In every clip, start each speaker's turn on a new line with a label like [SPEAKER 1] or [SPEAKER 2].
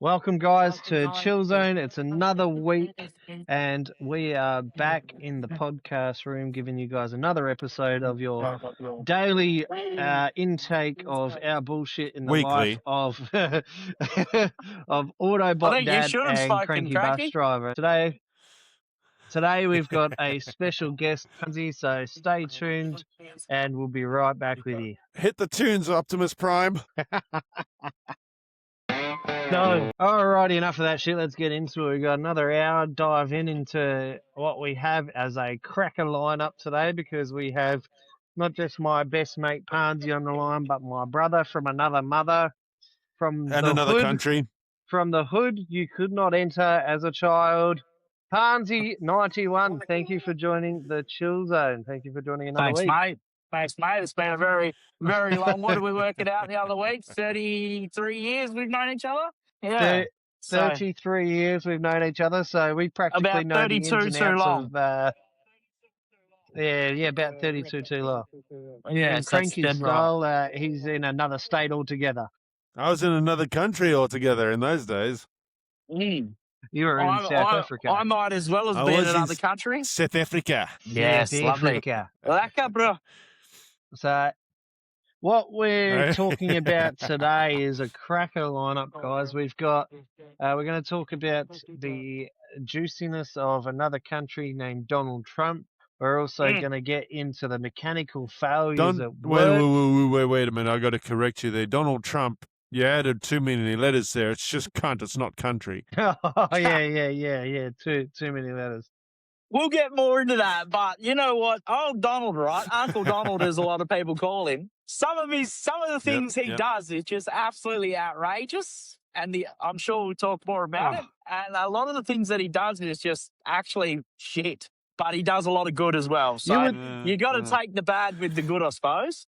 [SPEAKER 1] Welcome, guys, to Chill Zone. It's another week, and we are back in the podcast room giving you guys another episode of your daily intake of our bullshit in the
[SPEAKER 2] Weekly.
[SPEAKER 1] life of of
[SPEAKER 3] I
[SPEAKER 1] Autobot
[SPEAKER 3] think your
[SPEAKER 1] Dad
[SPEAKER 3] insurance
[SPEAKER 1] and
[SPEAKER 3] fucking
[SPEAKER 1] Cranky
[SPEAKER 3] cracky.
[SPEAKER 1] Bus Driver. Today we've got a special guest, Parnsy, so stay tuned, and we'll be right back with you.
[SPEAKER 2] Hit the tunes, Optimus Prime.
[SPEAKER 1] No. Alrighty, enough of that shit. Let's get into it. We've got another hour. Dive into what we have as a cracker lineup today, because we have not just my best mate Parnsy on the line, but my brother from another mother, from
[SPEAKER 2] And
[SPEAKER 1] the
[SPEAKER 2] another
[SPEAKER 1] hood,
[SPEAKER 2] country.
[SPEAKER 1] from the hood you could not enter as a child. Parnsy 91, thank you for joining the Chill Zone. Thank you for joining another
[SPEAKER 3] Thanks,
[SPEAKER 1] week.
[SPEAKER 3] mate. Thanks, mate. It's been a very, very long. What did we work it out the other week? 33 years we've known each other. Yeah. So
[SPEAKER 1] 33 years we've known each other, so we practically
[SPEAKER 3] about
[SPEAKER 1] know the ins
[SPEAKER 3] 32
[SPEAKER 1] and
[SPEAKER 3] too
[SPEAKER 1] outs
[SPEAKER 3] long.
[SPEAKER 1] of about 32 too long.
[SPEAKER 3] Yeah,
[SPEAKER 1] And Cranky's style, he's in another state altogether.
[SPEAKER 2] I was in another country altogether in those days.
[SPEAKER 3] Mm.
[SPEAKER 1] You were in South Africa.
[SPEAKER 3] I might as well as
[SPEAKER 2] I
[SPEAKER 3] be in
[SPEAKER 2] was in
[SPEAKER 3] another country.
[SPEAKER 2] South Africa.
[SPEAKER 3] Yes,
[SPEAKER 1] South
[SPEAKER 3] lovely.
[SPEAKER 1] Africa.
[SPEAKER 3] Lekker, bro.
[SPEAKER 1] So what we're talking about today is a cracker lineup, guys. We've got, we're going to talk about the juiciness of another country named Donald Trump. We're also going to get into the mechanical failures at work.
[SPEAKER 2] Wait a minute. I got to correct you there. Donald Trump, you added too many letters there. It's just cunt. It's not country.
[SPEAKER 1] Oh, yeah. Too many letters.
[SPEAKER 3] We'll get more into that, but you know what? Old Donald, right? Uncle Donald, as a lot of people call him. Some of the things he does is just absolutely outrageous, and I'm sure we'll talk more about it. And a lot of the things that he does is just actually shit, but he does a lot of good as well. So you got to take the bad with the good, I suppose.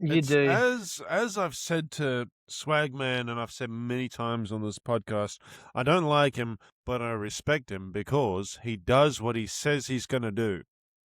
[SPEAKER 1] You do.
[SPEAKER 2] As I've said to Swagman, and I've said many times on this podcast, I don't like him, but I respect him because he does what he says he's going to do.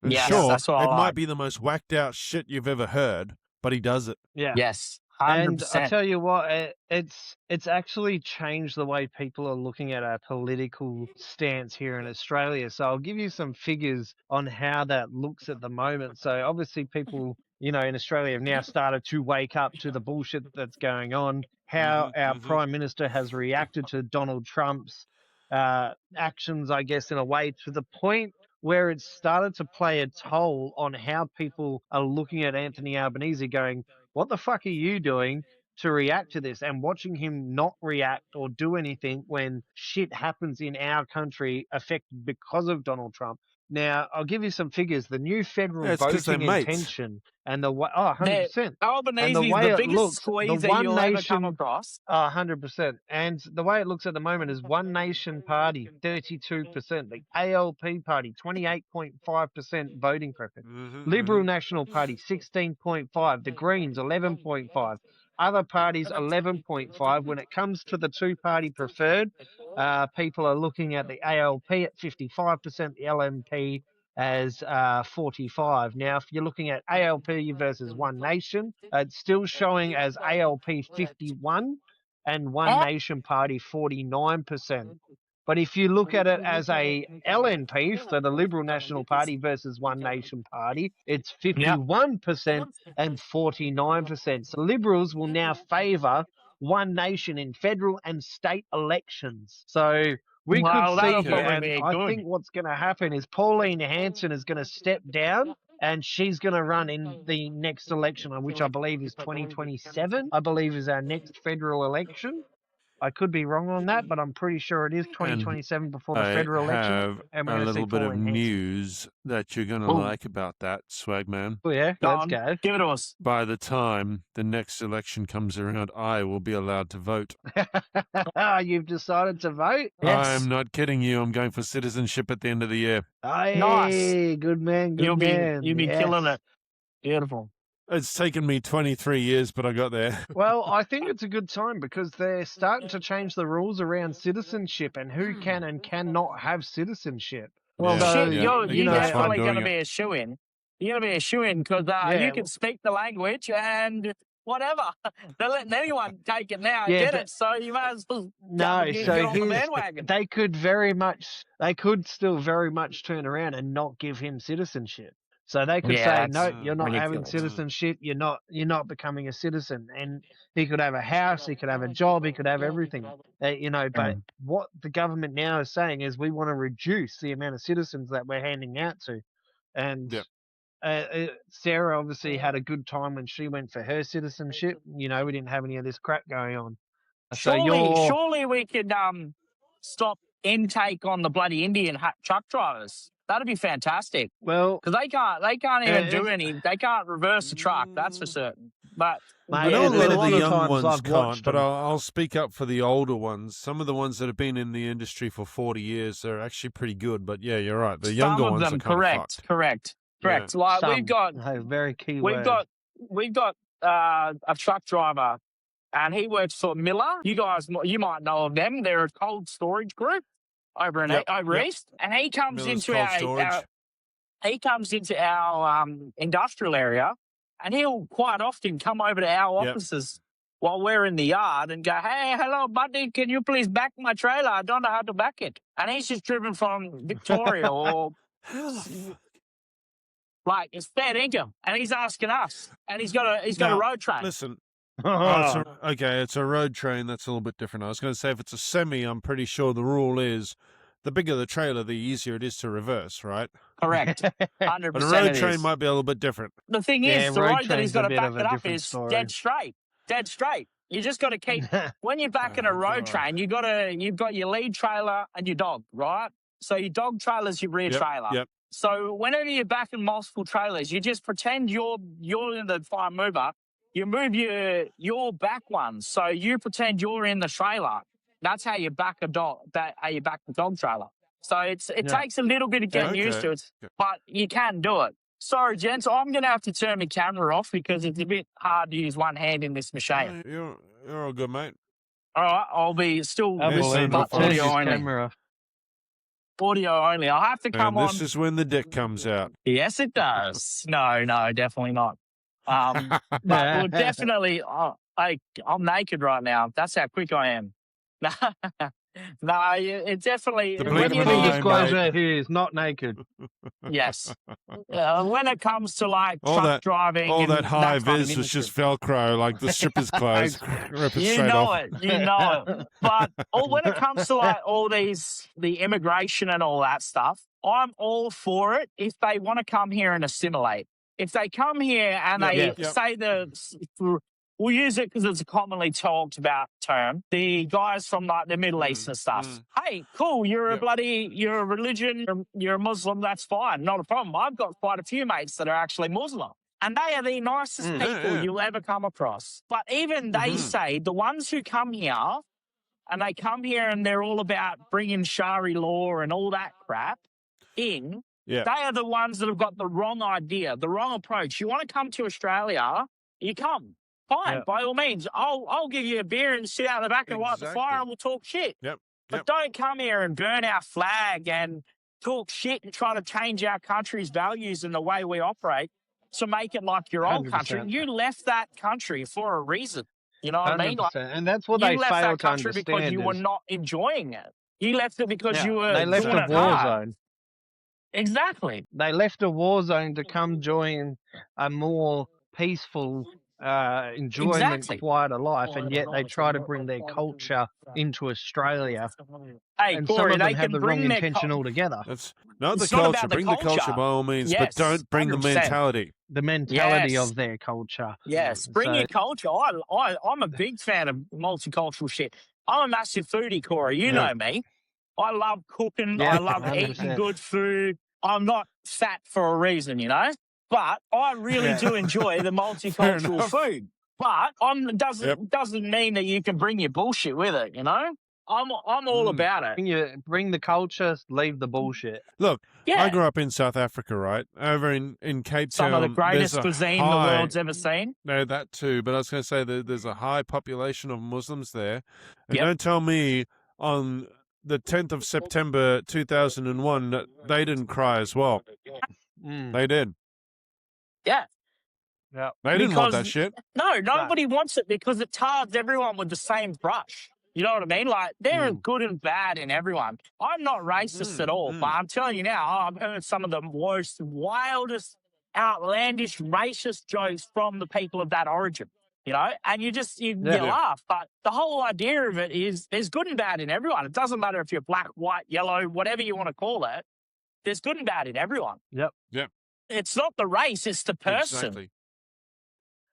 [SPEAKER 2] And
[SPEAKER 3] yes,
[SPEAKER 2] sure,
[SPEAKER 3] that's what I like.
[SPEAKER 2] might be the most whacked out shit you've ever heard, but he does it.
[SPEAKER 1] Yeah.
[SPEAKER 3] Yes. 100%.
[SPEAKER 1] And I tell you what, it's actually changed the way people are looking at our political stance here in Australia. So I'll give you some figures on how that looks at the moment. So obviously people, in Australia have now started to wake up to the bullshit that's going on, how our Prime Minister has reacted to Donald Trump's actions, I guess, in a way, to the point where it's started to play a toll on how people are looking at Anthony Albanese going, what the fuck are you doing to react to this? And watching him not react or do anything when shit happens in our country affected because of Donald Trump. Now, I'll give you some figures. The new federal voting intention and the way, 100%.
[SPEAKER 3] Albanese is the biggest squeezer you'll ever come across.
[SPEAKER 1] 100%. And the way it looks at the moment is One Nation Party, 32%. The ALP Party, 28.5% voting preference. Liberal National Party, 16.5%. The Greens, 11.5%. Other parties, 11.5%. When it comes to the two-party preferred, people are looking at the ALP at 55%, the LNP as 45%. Now, if you're looking at ALP versus One Nation, it's still showing as ALP 51% and One Nation Party 49%. But if you look at it as a LNP, so the Liberal National Party versus One Nation Party, it's 51% and 49%. So Liberals will now favour One Nation in federal and state elections. So we could see here, and I think what's going to happen is Pauline Hanson is going to step down, and she's going to run in the next election, which I believe is 2027, I believe is our next federal election. I could be wrong on that, but I'm pretty sure it is 2027 before the federal election.
[SPEAKER 2] And a little bit of news that you're going to like about that, Swagman.
[SPEAKER 1] Oh, yeah? Let's go.
[SPEAKER 3] Give it to us.
[SPEAKER 2] By the time the next election comes around, I will be allowed to vote.
[SPEAKER 1] You've decided to vote?
[SPEAKER 3] Yes.
[SPEAKER 2] I'm not kidding you. I'm going for citizenship at the end of the year.
[SPEAKER 1] Hey,
[SPEAKER 3] nice.
[SPEAKER 1] Good man,
[SPEAKER 3] You'll be killing it. Beautiful.
[SPEAKER 2] It's taken me 23 years, but I got there.
[SPEAKER 1] Well, I think it's a good time because they're starting to change the rules around citizenship and who can and cannot have citizenship.
[SPEAKER 3] Well, you're definitely going to be a shoo-in. You're going to be a shoo-in because you can speak the language and whatever. They're letting anyone take it now and
[SPEAKER 1] Yeah,
[SPEAKER 3] get
[SPEAKER 1] but
[SPEAKER 3] it. So you might as well
[SPEAKER 1] no.
[SPEAKER 3] get
[SPEAKER 1] So
[SPEAKER 3] on the bandwagon.
[SPEAKER 1] they could still very much turn around and not give him citizenship. So they could say,
[SPEAKER 3] Yeah,
[SPEAKER 1] no,
[SPEAKER 3] that's
[SPEAKER 1] you're not having
[SPEAKER 3] ridiculous.
[SPEAKER 1] citizenship. You're not becoming a citizen. And he could have a house. He could have a job. He could have everything. But what the government now is saying is we want to reduce the amount of citizens that we're handing out to. And Sarah obviously had a good time when she went for her citizenship. We didn't have any of this crap going on.
[SPEAKER 3] Surely we could stop intake on the bloody Indian truck drivers. That'd be fantastic.
[SPEAKER 1] Well,
[SPEAKER 3] because they can't even do any. They can't reverse the truck. That's for certain. But
[SPEAKER 2] I know a lot of the young
[SPEAKER 1] times
[SPEAKER 2] ones
[SPEAKER 1] I've
[SPEAKER 2] can't,
[SPEAKER 1] watched
[SPEAKER 2] but
[SPEAKER 1] them.
[SPEAKER 2] I'll speak up for the older ones. Some of the ones that have been in the industry for 40 years, they're actually pretty good. But yeah, you're right. The younger ones are kind of fucked.
[SPEAKER 3] Correct.
[SPEAKER 2] Yeah.
[SPEAKER 3] Like we've got
[SPEAKER 1] very key
[SPEAKER 3] we've got a truck driver, and he works for Miller. You might know of them. They're a cold storage group over in East, and he comes
[SPEAKER 2] Miller's
[SPEAKER 3] into
[SPEAKER 2] cold storage.
[SPEAKER 3] he comes into our industrial area, and he'll quite often come over to our offices while we're in the yard and go, "Hey, hello, buddy, can you please back my trailer? I don't know how to back it." And he's just driven from Victoria or like it's fair income, and he's asking us, and he's got a road train.
[SPEAKER 2] Listen. It's a road train. That's a little bit different. I was going to say if it's a semi, I'm pretty sure the rule is the bigger the trailer, the easier it is to reverse, right?
[SPEAKER 3] Correct. 100%.
[SPEAKER 2] But a road train might be a little bit different.
[SPEAKER 3] The thing is, the road that he's got to back it up is dead straight. Dead straight. You just got to keep when you're backing a road train, you've got your lead trailer and your dog, right? So your dog trailer's your rear trailer.
[SPEAKER 2] Yep.
[SPEAKER 3] So whenever you're backing multiple trailers, you just pretend you're in the prime mover. You move your back one, so you pretend you're in the trailer. That's how you back a dog. How you back the dog trailer. So it takes a little bit of getting used to it, but you can do it. Sorry, gents, I'm going to have to turn my camera off because it's a bit hard to use one hand in this machine.
[SPEAKER 2] You're all good, mate.
[SPEAKER 3] All right, I'll be still listening, but audio only. Audio only. I'll have to come on.
[SPEAKER 2] This is when the dick comes out.
[SPEAKER 3] Yes, it does. No, definitely not. But we'll definitely. I'm naked right now. That's how quick I am. No, it definitely.
[SPEAKER 1] Full disclosure, he is not naked.
[SPEAKER 3] Yes. When it comes to like truck driving,
[SPEAKER 2] all that high vis was just Velcro, like the stripper's clothes.
[SPEAKER 3] You know it. But when it comes to like all the immigration and all that stuff, I'm all for it if they want to come here and assimilate. If they come here and they say we'll use it because it's a commonly talked about term. The guys from like the Middle East and stuff. Hey, cool. You're a religion. You're a Muslim. That's fine. Not a problem. I've got quite a few mates that are actually Muslim. And they are the nicest people you'll ever come across. But even they say the ones who come here and they come here and they're all about bringing Shari law and all that crap in. They are the ones that have got the wrong idea, the wrong approach. You want to come to Australia, you come. Fine, by all means. I'll give you a beer and sit out the back and light the fire and we'll talk shit. But don't come here and burn our flag and talk shit and try to change our country's values and the way we operate to make it like your old 100%. Country. You left that country for a reason. You know what I mean? Like,
[SPEAKER 1] and that's what they fail to understand. You left that country
[SPEAKER 3] because you were not enjoying it. You left it because you were
[SPEAKER 1] They left a war zone.
[SPEAKER 3] Exactly.
[SPEAKER 1] They left a war zone to come join a more peaceful, enjoyment, quieter life, and yet they try to bring their culture into Australia.
[SPEAKER 3] Hey,
[SPEAKER 1] and
[SPEAKER 3] Corey,
[SPEAKER 1] some of them
[SPEAKER 3] they
[SPEAKER 1] have the wrong intention altogether.
[SPEAKER 2] That's not the culture. Bring the culture by all means, but don't bring 100%. The mentality.
[SPEAKER 1] The mentality of their culture.
[SPEAKER 3] Yes, bring your culture. I'm a big fan of multicultural shit. I'm a massive foodie, Corey. You know me. I love cooking. I love 100%. Eating good food. I'm not fat for a reason, you know. But I really do enjoy the multicultural food. But doesn't mean that you can bring your bullshit with it, you know? I'm all about it.
[SPEAKER 1] Bring the culture, leave the bullshit.
[SPEAKER 2] Look, I grew up in South Africa, right? Over in Cape Town.
[SPEAKER 3] Some of the greatest cuisine the world's ever seen.
[SPEAKER 2] No, that too. But I was going to say that there's a high population of Muslims there. And don't tell me on the 10th of September 2001 that they didn't cry as well. They did.
[SPEAKER 3] Yeah.
[SPEAKER 1] Yeah.
[SPEAKER 2] They didn't want that
[SPEAKER 3] Because
[SPEAKER 2] shit.
[SPEAKER 3] no, nobody wants it because it tards everyone with the same brush. You know what I mean? Like, there is good and bad in everyone. I'm not racist at all, but I'm telling you now, I've heard some of the most wildest, outlandish, racist jokes from the people of that origin, you know? And you laugh. But the whole idea of it is there's good and bad in everyone. It doesn't matter if you're black, white, yellow, whatever you want to call it. There's good and bad in everyone.
[SPEAKER 1] Yep.
[SPEAKER 3] It's not the race, it's the person.
[SPEAKER 2] Exactly.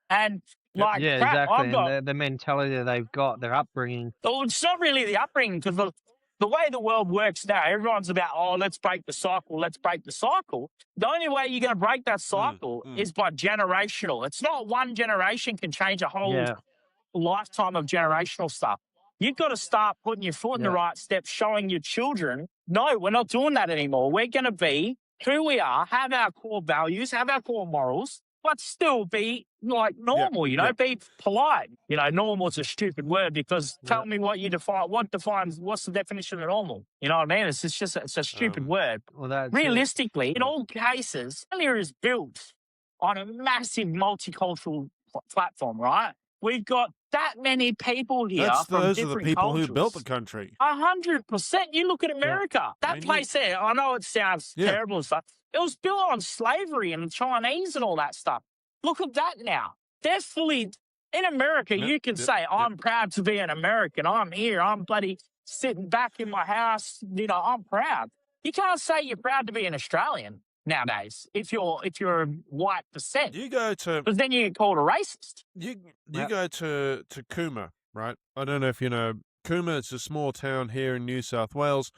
[SPEAKER 3] And
[SPEAKER 1] yeah, exactly.
[SPEAKER 3] I've got,
[SPEAKER 1] and the mentality that they've got, their upbringing.
[SPEAKER 3] well, it's not really the upbringing because the way the world works now, everyone's about, oh, let's break the cycle, let's break the cycle. The only way you're going to break that cycle is by generational. It's not one generation can change a whole lifetime of generational stuff. You've got to start putting your foot in the right steps, showing your children, no, we're not doing that anymore. We're going to be who we are, have our core values, have our core morals, but still be like normal, you know, be polite. You know, normal is a stupid word because tell me what you define, what's the definition of normal? You know what I mean? It's a stupid word.
[SPEAKER 1] Well,
[SPEAKER 3] realistically, in all cases, Australia is built on a massive multicultural platform, right? We've got that many people here from
[SPEAKER 2] those
[SPEAKER 3] different
[SPEAKER 2] are the people
[SPEAKER 3] cultures.
[SPEAKER 2] who built the country.
[SPEAKER 3] 100%. You look at America. That place there, I know it sounds terrible and stuff. It was built on slavery and Chinese and all that stuff. Look at that now. They're fully in America. You can say, I'm proud to be an American. I'm here. I'm bloody sitting back in my house. You know, I'm proud. You can't say you're proud to be an Australian nowadays if you're white descent.
[SPEAKER 2] You go to,
[SPEAKER 3] because then you get called a racist.
[SPEAKER 2] You go to Cooma, right? I don't know if you know Cooma. It's a small town here in New South Wales.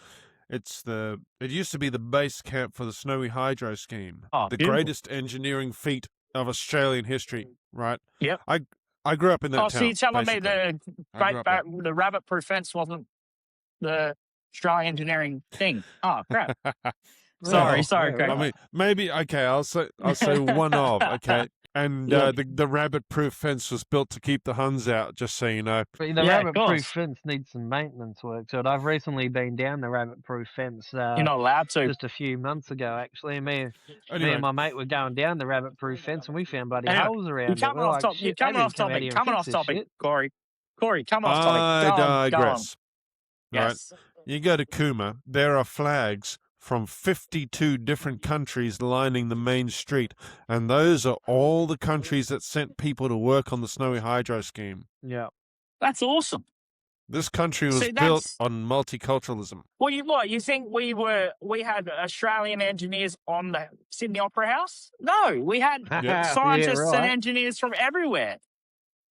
[SPEAKER 2] It used to be the base camp for the Snowy Hydro scheme, the greatest engineering feat of Australian history, right?
[SPEAKER 3] Yep.
[SPEAKER 2] I grew up in that town.
[SPEAKER 3] So you're telling me the rabbit-proof fence wasn't the Australian engineering thing? Oh, crap. Sorry, Craig.
[SPEAKER 2] I mean, maybe, okay, I'll say one of, okay? And the rabbit-proof fence was built to keep the Huns out, just so you know.
[SPEAKER 1] But the rabbit-proof fence needs some maintenance work. So I've recently been down the rabbit-proof fence.
[SPEAKER 3] You're not allowed to.
[SPEAKER 1] Just a few months ago, actually. Me and my mate were going down the rabbit-proof fence, and we found bloody holes around it.
[SPEAKER 3] You're coming off topic, Corey. Corey, come off topic.
[SPEAKER 2] I digress.
[SPEAKER 3] Yes.
[SPEAKER 2] Right. You go to Cooma, there are flags from 52 different countries lining the main street. And those are all the countries that sent people to work on the Snowy Hydro scheme.
[SPEAKER 1] Yeah.
[SPEAKER 3] That's awesome.
[SPEAKER 2] This country was built on multiculturalism.
[SPEAKER 3] Well, you think we had Australian engineers on the Sydney Opera House? No, we had scientists and engineers from everywhere.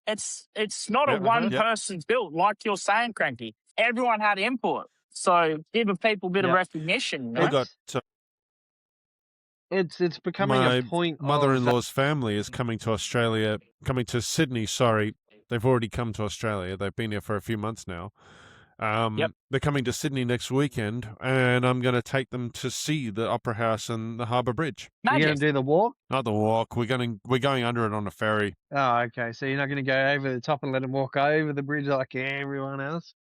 [SPEAKER 3] It's not a one-person built, like you're saying, Cranky. Everyone had input. So give people a bit of recognition.
[SPEAKER 2] We got
[SPEAKER 1] it's becoming a point.
[SPEAKER 2] My mother-in-law's family is coming to Sydney. Sorry, they've already come to Australia. They've been here for a few months now. They're coming to Sydney next weekend, and I'm going to take them to see the Opera House and the Harbour Bridge.
[SPEAKER 1] You're going to do the walk?
[SPEAKER 2] Not the walk. We're going under it on a ferry.
[SPEAKER 1] Oh, okay. So you're not going to go over the top and let them walk over the bridge like everyone else?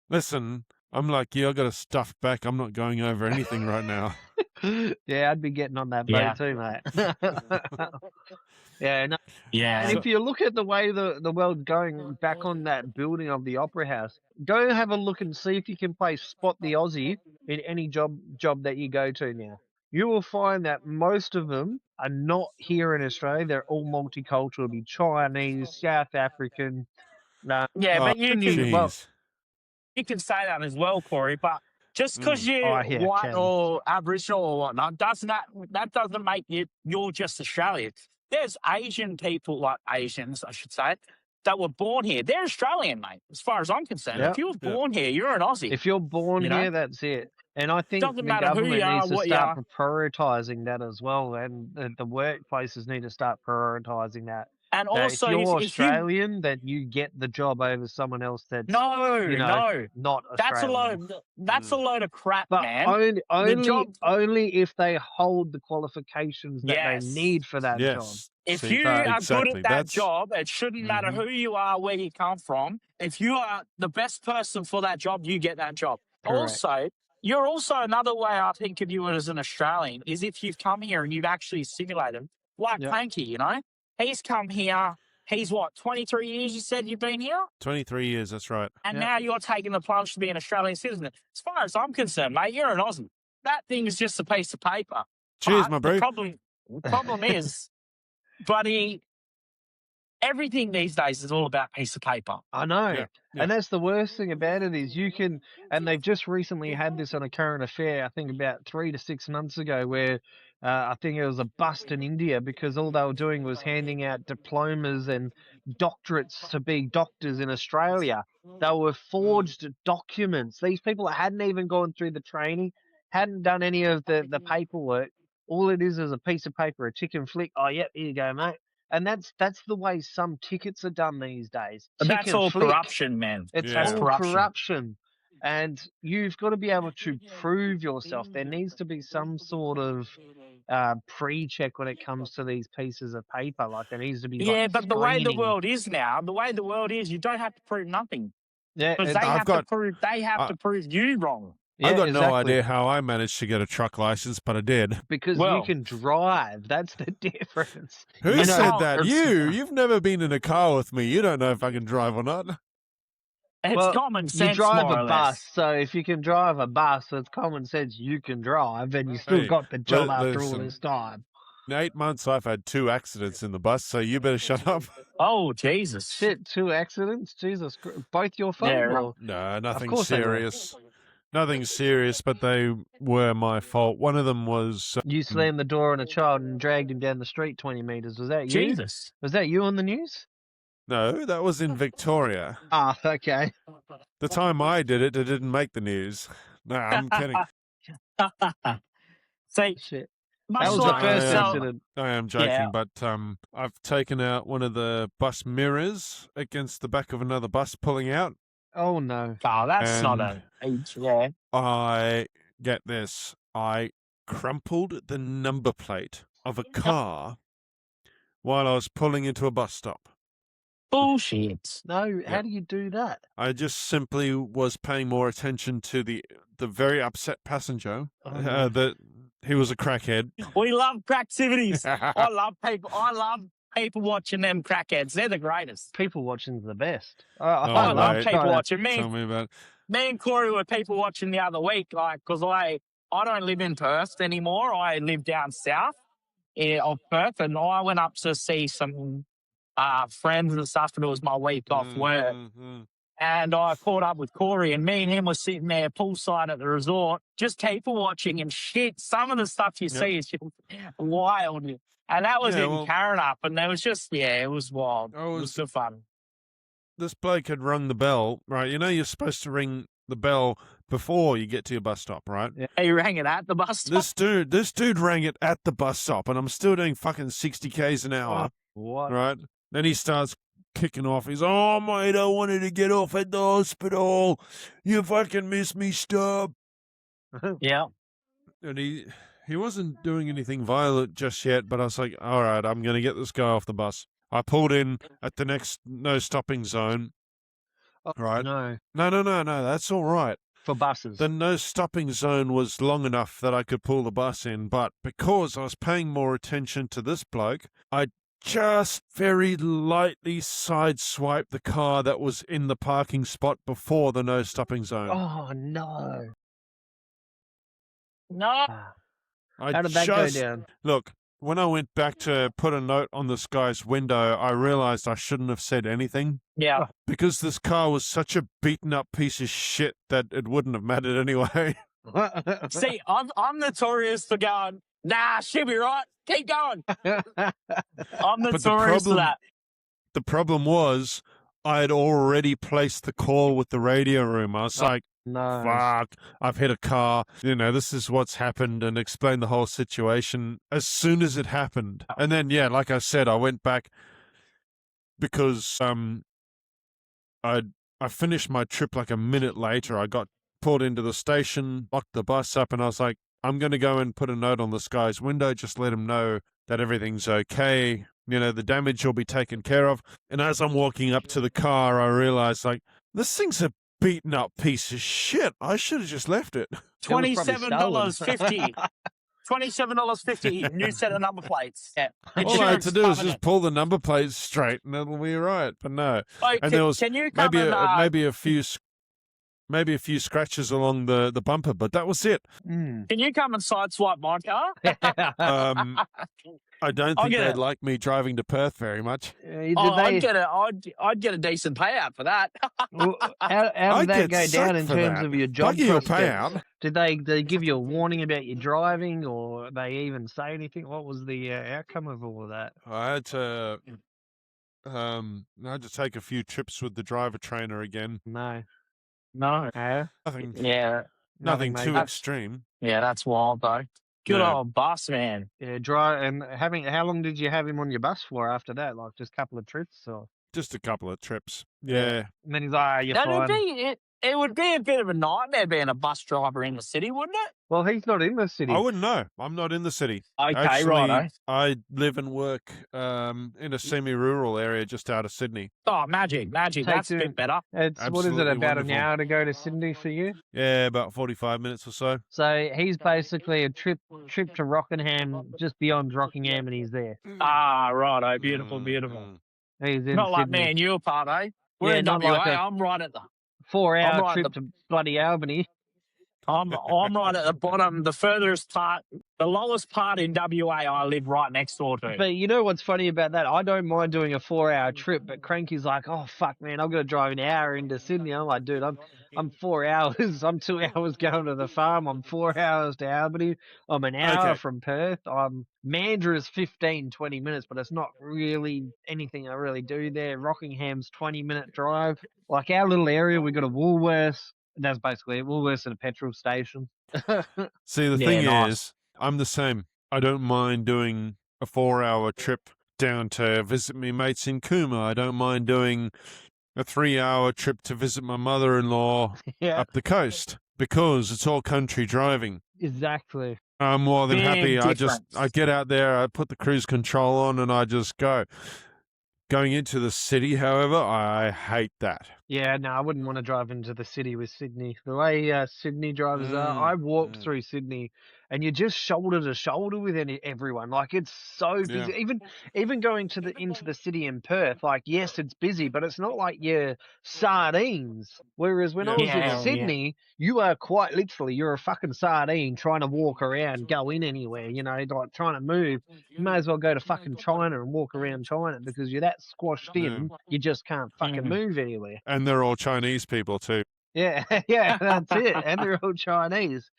[SPEAKER 2] Listen, I'm like, I got a stuffed back. I'm not going over anything right now.
[SPEAKER 1] Yeah, I'd be getting on that boat too, mate. And if you look at the way the world's going back on that building of the Opera House, go have a look and see if you can play Spot the Aussie in any job that you go to now. You will find that most of them are not here in Australia. They're all multicultural. Be Chinese, South African.
[SPEAKER 3] But you can say that as well, Corey, but just because you're white or Aboriginal or whatnot, that doesn't make you're just Australian. There's Asian people, Asians, I should say, that were born here. They're Australian, mate, as far as I'm concerned. If you were born here, you're an Aussie.
[SPEAKER 1] If you're born here, that's it. And I think the government needs to start prioritising that as well, and the workplaces need to start prioritising that.
[SPEAKER 3] And also,
[SPEAKER 1] if you're Australian, that you get the job over someone else that's not Australian.
[SPEAKER 3] That's a load of crap,
[SPEAKER 1] but
[SPEAKER 3] man.
[SPEAKER 1] Only if they hold the qualifications that they need for that job.
[SPEAKER 3] If you are good at that job, it shouldn't matter who you are, where you come from. If you are the best person for that job, you get that job. Correct. Also, you're also another way I think of you as an Australian is if you've come here and you've actually assimilated, like Planky, you know? He's come here. He's what, 23 years you said you've been here?
[SPEAKER 2] 23 years, that's right.
[SPEAKER 3] And now you're taking the plunge to be an Australian citizen. As far as I'm concerned, mate, you're an Aussie. That thing is just a piece of paper.
[SPEAKER 2] Cheers,
[SPEAKER 3] But
[SPEAKER 2] my bro.
[SPEAKER 3] The problem is, buddy, everything these days is all about piece of paper.
[SPEAKER 1] I know.
[SPEAKER 2] Yeah.
[SPEAKER 1] And that's the worst thing about it is you can, and they've just recently had this on a current affair, I think about 3 to 6 months ago, where I think it was a bust in India because all they were doing was handing out diplomas and doctorates to be doctors in Australia. They were forged documents. These people hadn't even gone through the training, hadn't done any of the paperwork. All it is a piece of paper, a tick and flick. Oh, yep, here you go, mate. And that's the way some tickets are done these days.
[SPEAKER 3] But that's all corruption, man.
[SPEAKER 1] It's
[SPEAKER 3] That's
[SPEAKER 1] all corruption. And you've got to be able to prove yourself. There needs to be some sort of pre-check when it comes to these pieces of paper. Like there needs to be
[SPEAKER 3] but the way the world is now, you don't have to prove nothing.
[SPEAKER 1] Yeah,
[SPEAKER 3] because they have to prove you wrong.
[SPEAKER 1] Yeah,
[SPEAKER 2] I've got no idea how I managed to get a truck license, but I did.
[SPEAKER 1] Because you can drive. That's the difference.
[SPEAKER 2] Who said that? You've never been in a car with me. You don't know if I can drive or not.
[SPEAKER 3] It's common sense.
[SPEAKER 1] You drive
[SPEAKER 3] more
[SPEAKER 1] a
[SPEAKER 3] or
[SPEAKER 1] bus,
[SPEAKER 3] less.
[SPEAKER 1] so if you can drive a bus, it's common sense you can drive, and you still got the job after all this time.
[SPEAKER 2] In 8 months, I've had 2 accidents in the bus, so you better shut up.
[SPEAKER 3] Oh, Jesus.
[SPEAKER 1] Shit, 2 accidents? Jesus. Both your fault?
[SPEAKER 3] Yeah,
[SPEAKER 2] no, nothing serious. Nothing serious, but they were my fault. One of them was...
[SPEAKER 1] you slammed the door on a child and dragged him down the street 20 metres. Was that you?
[SPEAKER 3] Jesus.
[SPEAKER 1] Was that you on the news?
[SPEAKER 2] No, that was in Victoria.
[SPEAKER 1] Ah, okay.
[SPEAKER 2] The time I did it, it didn't make the news. No, I'm kidding.
[SPEAKER 1] See, shit. That was the first incident.
[SPEAKER 2] I am joking, but I've taken out one of the bus mirrors against the back of another bus pulling out.
[SPEAKER 1] Oh, no.
[SPEAKER 3] Oh, that's not a age,
[SPEAKER 2] I get this. I crumpled the number plate of a car while I was pulling into a bus stop.
[SPEAKER 3] Bullshit.
[SPEAKER 1] No, how do you do that?
[SPEAKER 2] I just simply was paying more attention to the very upset passenger. That he was a crackhead.
[SPEAKER 3] We love cracktivities. I love people watching them crackheads. They're the greatest.
[SPEAKER 1] People watching's the best.
[SPEAKER 3] I love people watching.
[SPEAKER 2] Tell me about it.
[SPEAKER 3] Me and Corey were people watching the other week, because I don't live in Perth anymore. I live down south of Perth, and I went up to see some friends and stuff, and it was my week off work. And I caught up with Corey, and me and him were sitting there poolside at the resort, just people watching, and shit, some of the stuff you see is just wild. And that was in Karrinyup, and there was just, it was wild. It was so fun.
[SPEAKER 2] This bloke had rung the bell, right? You know you're supposed to ring the bell before you get to your bus stop, right?
[SPEAKER 3] Yeah, he rang it at the bus stop?
[SPEAKER 2] This dude rang it at the bus stop, and I'm still doing fucking 60 k's an hour.
[SPEAKER 1] What?
[SPEAKER 2] Right? Then he starts kicking off. He's, oh, mate, I wanted to get off at the hospital. You fucking missed me, stop.
[SPEAKER 3] Yeah.
[SPEAKER 2] And he wasn't doing anything violent just yet, but I was like, all right, I'm going to get this guy off the bus. I pulled in at the next no stopping zone. Right?
[SPEAKER 1] No,
[SPEAKER 2] that's all right.
[SPEAKER 1] for buses.
[SPEAKER 2] The no stopping zone was long enough that I could pull the bus in, but because I was paying more attention to this bloke, I just very lightly sideswiped the car that was in the parking spot before the no stopping zone.
[SPEAKER 1] Oh, no.
[SPEAKER 3] No.
[SPEAKER 1] How did that go down?
[SPEAKER 2] Look, when I went back to put a note on this guy's window, I realized I shouldn't have said anything.
[SPEAKER 3] Yeah.
[SPEAKER 2] Because this car was such a beaten up piece of shit that it wouldn't have mattered anyway.
[SPEAKER 3] See, I'm notorious for going, nah, she'll be right. Keep going. I'm notorious for that.
[SPEAKER 2] The problem was I had already placed the call with the radio room. I was like,
[SPEAKER 1] no.
[SPEAKER 2] fuck, I've hit a car. You know, this is what's happened, and explained the whole situation as soon as it happened. And then, yeah, like I said, I went back because I finished my trip like a minute later. I got pulled into the station, locked the bus up, and I was like, I'm going to go and put a note on this guy's window, just let him know that everything's okay. You know, the damage will be taken care of. And as I'm walking up to the car, I realized, like, this thing's a beaten up piece of shit. I should have just left it.
[SPEAKER 3] $27.50. $27.50, new set of number plates. Yeah.
[SPEAKER 2] All I had
[SPEAKER 3] Insurance
[SPEAKER 2] to do is
[SPEAKER 3] covering
[SPEAKER 2] just pull the number plates straight, and it'll be right. But no,
[SPEAKER 3] it.
[SPEAKER 2] and there was
[SPEAKER 3] Can you come
[SPEAKER 2] maybe a few scratches along the bumper, but that was it.
[SPEAKER 3] Can you come and sideswipe my car?
[SPEAKER 2] I don't think they'd like me driving to Perth very much.
[SPEAKER 3] I'd get a decent payout for that.
[SPEAKER 1] How did that go down in terms of your job prospects?
[SPEAKER 2] Payout.
[SPEAKER 1] Did they give you a warning about your driving, or they even say anything? What was the outcome of all of that?
[SPEAKER 2] I had to take a few trips with the driver trainer again.
[SPEAKER 1] No.
[SPEAKER 2] Nothing.
[SPEAKER 3] Yeah.
[SPEAKER 2] Nothing too extreme.
[SPEAKER 3] Yeah, that's wild though. Good old bus, man.
[SPEAKER 1] Yeah, how long did you have him on your bus for after that? Like just a couple of trips, or
[SPEAKER 2] just a couple of trips? Yeah.
[SPEAKER 1] And then he's like, "You're fine."
[SPEAKER 3] It would be a bit of a nightmare being a bus driver in the city, wouldn't it?
[SPEAKER 1] Well, he's not in the city.
[SPEAKER 2] I wouldn't know. I'm not in the city.
[SPEAKER 3] Okay,
[SPEAKER 2] actually,
[SPEAKER 3] right.
[SPEAKER 2] I live and work in a semi-rural area just out of Sydney.
[SPEAKER 3] Oh, magic. That's a bit better.
[SPEAKER 1] It's what is it, about an hour to go to Sydney for you?
[SPEAKER 2] Yeah, about 45 minutes or so.
[SPEAKER 1] So he's basically a trip to Rockingham, just beyond Rockingham, and he's there.
[SPEAKER 3] Ah, right. Oh, beautiful.
[SPEAKER 1] He's in
[SPEAKER 3] not like
[SPEAKER 1] Sydney.
[SPEAKER 3] me and you apart, eh? We're in WA.
[SPEAKER 1] Like
[SPEAKER 3] I'm right at the
[SPEAKER 1] 4-hour trip to bloody Albany.
[SPEAKER 3] I'm right at the bottom, the furthest part, the lowest part in WA. I live right next door to.
[SPEAKER 1] But you know what's funny about that? I don't mind doing a 4-hour trip, but Cranky's like, "Oh fuck, man, I've got to drive an hour into Sydney." I'm like, "Dude, I'm 4 hours. I'm 2 hours going to the farm. I'm 4 hours to Albany. I'm an hour from Perth. Mandra's 15-20 minutes, but it's not really anything I really do there. Rockingham's 20-minute drive. Like our little area, we got a Woolworths. That's basically it. Woolworths and a petrol station."
[SPEAKER 2] See, the thing is, I'm the same. I don't mind doing a 4-hour trip down to visit my mates in Cooma. I don't mind doing a 3-hour trip to visit my mother-in-law up the coast, because it's all country driving.
[SPEAKER 1] Exactly.
[SPEAKER 2] I'm more than happy.
[SPEAKER 3] Difference.
[SPEAKER 2] I get out there, I put the cruise control on, and I just go. Going into the city, however, I hate that.
[SPEAKER 1] Yeah, no, I wouldn't want to drive into the city with Sydney. The way Sydney drivers are, I walked through Sydney, and you're just shoulder to shoulder with everyone. Like, it's so busy.
[SPEAKER 2] Yeah.
[SPEAKER 1] Even going into the city in Perth, like, yes, it's busy, but it's not like you're sardines. Whereas when I was in Sydney, you are quite literally, you're a fucking sardine trying to walk around, go in anywhere, like trying to move. You may as well go to fucking China and walk around China, because you're that squashed in, you just can't fucking move anywhere.
[SPEAKER 2] And they're all Chinese people too.
[SPEAKER 1] Yeah, that's it. And they're all Chinese.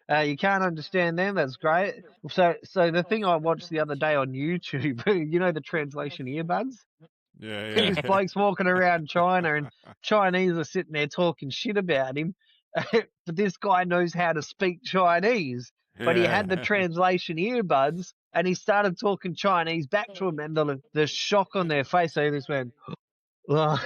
[SPEAKER 1] You can't understand them. That's great. So the thing I watched the other day on YouTube, the translation earbuds?
[SPEAKER 2] Yeah.
[SPEAKER 1] These blokes walking around China, and Chinese are sitting there talking shit about him. But this guy knows how to speak Chinese. But he had the translation earbuds, and he started talking Chinese back to him, and the shock on their face, they just went... I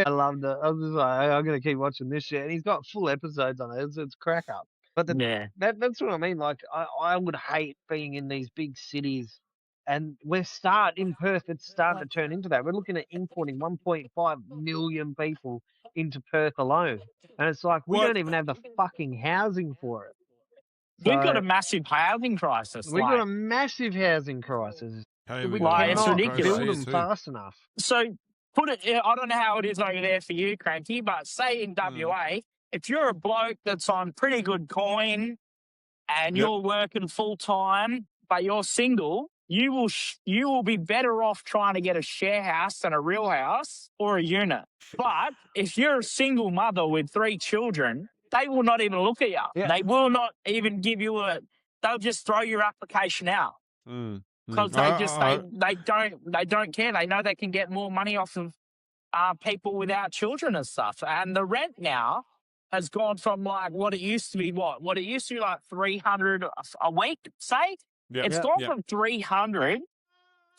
[SPEAKER 1] loved it. I was just like, I'm going to keep watching this shit. And he's got full episodes on it. It's crack up. But that's what I mean. Like, I would hate being in these big cities. And in Perth, it's starting to turn into that. We're looking at importing 1.5 million people into Perth alone. And it's like, we don't even have the fucking housing for it.
[SPEAKER 3] We've got a massive housing crisis.
[SPEAKER 1] We've got a massive housing crisis. We
[SPEAKER 3] it's ridiculous.
[SPEAKER 1] Build them fast enough.
[SPEAKER 3] So I don't know how it is over there for you, Cranky, but say in WA, if you're a bloke that's on pretty good coin and you're working full time, but you're single, you will be better off trying to get a share house than a real house or a unit. But if you're a single mother with 3 children, they will not even look at you. Yeah. They will not even give you they'll just throw your application out. Because they don't care. They know they can get more money off of people without children and stuff. And the rent now has gone from like what it used to be like $300 a week, say. It's gone from 300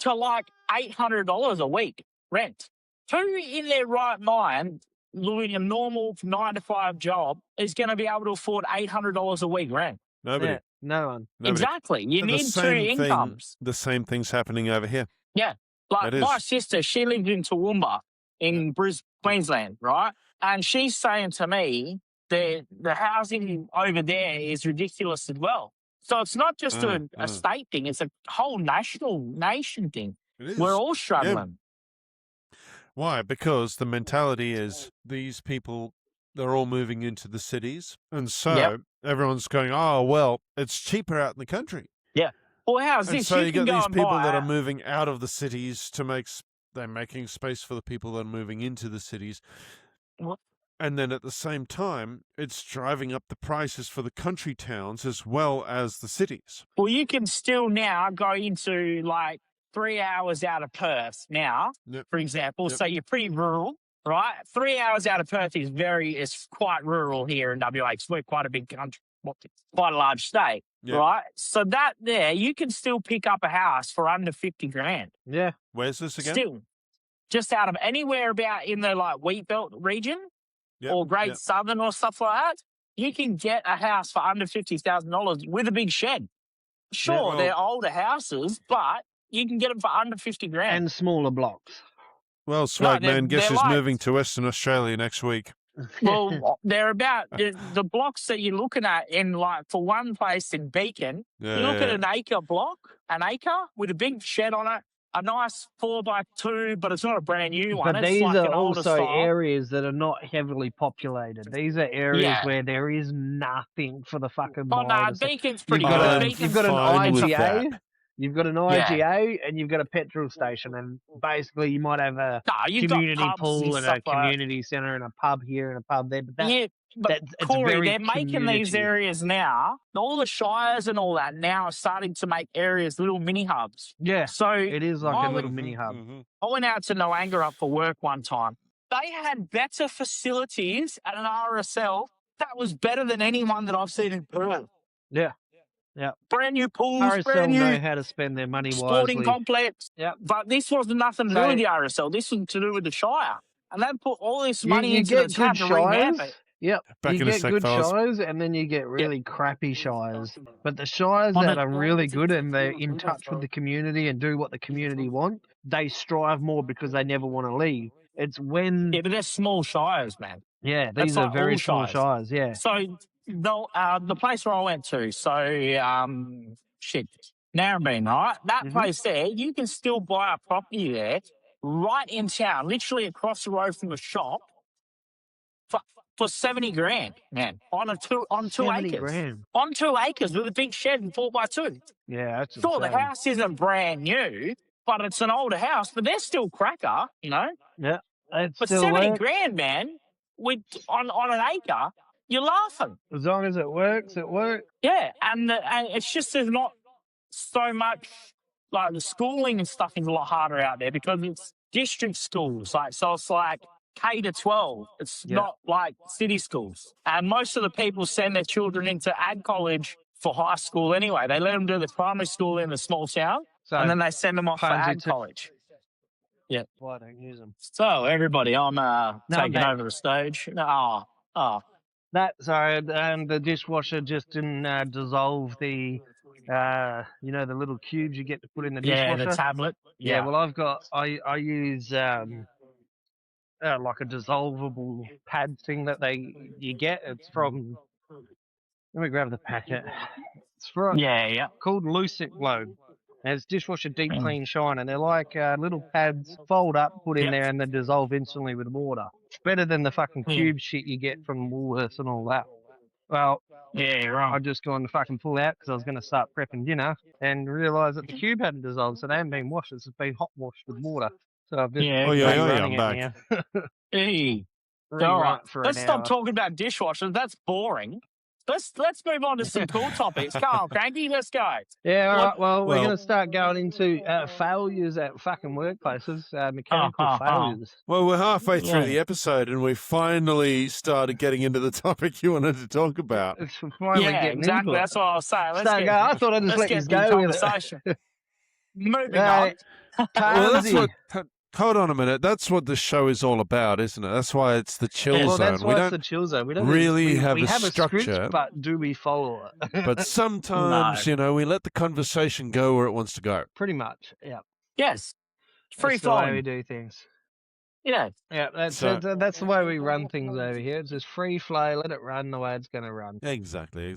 [SPEAKER 3] to like $800 a week rent. Who in their right mind, doing a normal 9-to-5 job, is going to be able to afford $800 a week rent?
[SPEAKER 2] Nobody.
[SPEAKER 1] Yeah, no one.
[SPEAKER 2] Nobody.
[SPEAKER 3] Exactly. You need 2 incomes.
[SPEAKER 2] The same thing's happening over here.
[SPEAKER 3] Yeah. Like my sister, she lives in Toowoomba in Queensland, right? And she's saying to me, the housing over there is ridiculous as well. So it's not just a state thing; it's a whole nation thing.
[SPEAKER 2] It is.
[SPEAKER 3] We're all struggling.
[SPEAKER 2] Why? Because the mentality is these people, they're all moving into the cities. And so everyone's going, oh, well, it's cheaper out in the country.
[SPEAKER 3] Yeah. Well, how's
[SPEAKER 2] and
[SPEAKER 3] this?
[SPEAKER 2] So
[SPEAKER 3] you
[SPEAKER 2] you
[SPEAKER 3] can
[SPEAKER 2] get
[SPEAKER 3] go
[SPEAKER 2] these
[SPEAKER 3] and
[SPEAKER 2] people
[SPEAKER 3] buy
[SPEAKER 2] that are moving out of the cities to make, they're making space for the people that are moving into the cities.
[SPEAKER 3] What?
[SPEAKER 2] And then at the same time, it's driving up the prices for the country towns as well as the cities.
[SPEAKER 3] Well, you can still now go into like 3 hours out of Perth now, for example. So you're pretty rural, right? 3 hours out of Perth is quite rural here in WA. We're quite a big country, quite a large state, right? So that there, you can still pick up a house for under 50 grand.
[SPEAKER 1] Yeah.
[SPEAKER 2] Where's this again?
[SPEAKER 3] Still, just out of anywhere about in the like wheat belt region or Great Southern or stuff like that, you can get a house for under $50,000 with a big shed. Sure, they're older houses, but you can get them for under 50 grand.
[SPEAKER 1] And smaller blocks.
[SPEAKER 2] Well, Swagman, guess who's moving to Western Australia next week?
[SPEAKER 3] Well, they're about the blocks that you're looking at in, like, for one place in Beacon, you look at an acre block, with a big shed on it, a nice 4x2, but it's not a brand new one.
[SPEAKER 1] But
[SPEAKER 3] it's
[SPEAKER 1] these
[SPEAKER 3] like
[SPEAKER 1] are
[SPEAKER 3] an older
[SPEAKER 1] also
[SPEAKER 3] style.
[SPEAKER 1] areas that are not heavily populated. These are areas where there is nothing for the fucking
[SPEAKER 3] Oh, no,
[SPEAKER 1] miles.
[SPEAKER 3] Beacon's pretty good.
[SPEAKER 1] You've got an IGA. You've got an IGA
[SPEAKER 3] Yeah.
[SPEAKER 1] and you've got a petrol station, and basically you might have a
[SPEAKER 3] you've got
[SPEAKER 1] community
[SPEAKER 3] pubs
[SPEAKER 1] pool
[SPEAKER 3] and
[SPEAKER 1] and
[SPEAKER 3] stuff
[SPEAKER 1] a community centre and a pub here and a pub there. But
[SPEAKER 3] but
[SPEAKER 1] it's
[SPEAKER 3] Corey,
[SPEAKER 1] very
[SPEAKER 3] they're making these
[SPEAKER 1] community.
[SPEAKER 3] areas now. All the shires and all that now are starting to make areas little mini hubs.
[SPEAKER 1] Yeah,
[SPEAKER 3] so
[SPEAKER 1] it is like a little mini hub.
[SPEAKER 3] I went out to Noanga up for work one time. They had better facilities at an RSL that was better than anyone that I've seen in Perth.
[SPEAKER 1] Yeah. Yeah.
[SPEAKER 3] Brand new pools,
[SPEAKER 1] RSL
[SPEAKER 3] brand new
[SPEAKER 1] know how to spend their money
[SPEAKER 3] sporting
[SPEAKER 1] wisely.
[SPEAKER 3] complex.
[SPEAKER 1] Yeah.
[SPEAKER 3] But this wasn't nothing to do with the RSL. This was to do with the Shire. And they put all this money into
[SPEAKER 1] get
[SPEAKER 3] the tab
[SPEAKER 1] good
[SPEAKER 3] to revamp
[SPEAKER 1] shires.
[SPEAKER 3] it.
[SPEAKER 1] Yep.
[SPEAKER 2] Back
[SPEAKER 1] you
[SPEAKER 2] in a
[SPEAKER 1] get
[SPEAKER 2] sec,
[SPEAKER 1] good
[SPEAKER 2] fellas.
[SPEAKER 1] shires and then you get really crappy shires. But the shires that are really good and they're in touch with the community and do what the community want, they strive more because they never want to leave. It's when...
[SPEAKER 3] Yeah, but they're small shires, man.
[SPEAKER 1] Yeah, these are
[SPEAKER 3] like
[SPEAKER 1] very
[SPEAKER 3] all
[SPEAKER 1] small shires, yeah.
[SPEAKER 3] So the place where I went to, Narrabeen, right? That place there, you can still buy a property there right in town, literally across the road from the shop for 70 grand, man, on 2 acres.
[SPEAKER 1] Grand.
[SPEAKER 3] On 2 acres with a big shed and 4x2.
[SPEAKER 1] Yeah, that's
[SPEAKER 3] Sure, the
[SPEAKER 1] insane.
[SPEAKER 3] house isn't brand new, but it's an older house, but they're still cracker, you know?
[SPEAKER 1] Yeah, it
[SPEAKER 3] But
[SPEAKER 1] still
[SPEAKER 3] 70
[SPEAKER 1] works.
[SPEAKER 3] grand, man, on an acre, you're laughing.
[SPEAKER 1] As long as it works, it works.
[SPEAKER 3] Yeah, and it's just there's not so much, like the schooling and stuff is a lot harder out there because it's district schools. So it's like K to 12. It's not like city schools. And most of the people send their children into ag college for high school anyway. They let them do the primary school in a small town, and then they send them off for ag college. Yeah.
[SPEAKER 1] Why don't use them?
[SPEAKER 3] So everybody, I'm taking
[SPEAKER 1] mate.
[SPEAKER 3] over the stage.
[SPEAKER 1] And the dishwasher just didn't dissolve the, the little cubes you get to put in the dishwasher.
[SPEAKER 3] Yeah, the tablet.
[SPEAKER 1] Yeah, well, I use like a dissolvable pad thing that you get. It's from. Let me grab the packet. It's from called Lucent Globe. And it's dishwasher deep clean shine, and they're like little pads, fold up, put in there, and then dissolve instantly with water. It's better than the fucking cube shit you get from Woolworths and all that. Well, I just gone to fucking pull out because I was going to start prepping dinner and realised that the cube hadn't dissolved, so they haven't been washed. It's been hot washed with water. So I've just
[SPEAKER 2] I'm back.
[SPEAKER 3] Hey, all right. Let's stop talking about dishwashers. That's boring. Let's move on to some cool topics. Come on, Cranky, let's go.
[SPEAKER 1] Yeah, all right. Well, we're going to start going into failures at fucking workplaces, mechanical failures.
[SPEAKER 2] Well, we're halfway through the episode and we finally started getting into the topic you wanted to talk about.
[SPEAKER 1] It's finally getting
[SPEAKER 3] exactly.
[SPEAKER 1] into it.
[SPEAKER 3] That's what I was saying.
[SPEAKER 1] I thought I'd just let you go with it.
[SPEAKER 3] Moving on.
[SPEAKER 2] Well, that's what... Hold on a minute. That's what the show is all about, isn't it? That's why it's the chill zone.
[SPEAKER 1] That's why it's the chill zone. We don't
[SPEAKER 2] really have
[SPEAKER 1] a
[SPEAKER 2] structure.
[SPEAKER 1] Script, but do we follow it?
[SPEAKER 2] But sometimes, we let the conversation go where it wants to go.
[SPEAKER 1] Pretty much, yeah.
[SPEAKER 3] Yes. Free
[SPEAKER 1] That's the way
[SPEAKER 3] flowing.
[SPEAKER 1] we do things.
[SPEAKER 3] Yeah.
[SPEAKER 1] Yeah, that's the way we run things over here. It's just free flow, let it run the way it's going to run.
[SPEAKER 2] Exactly.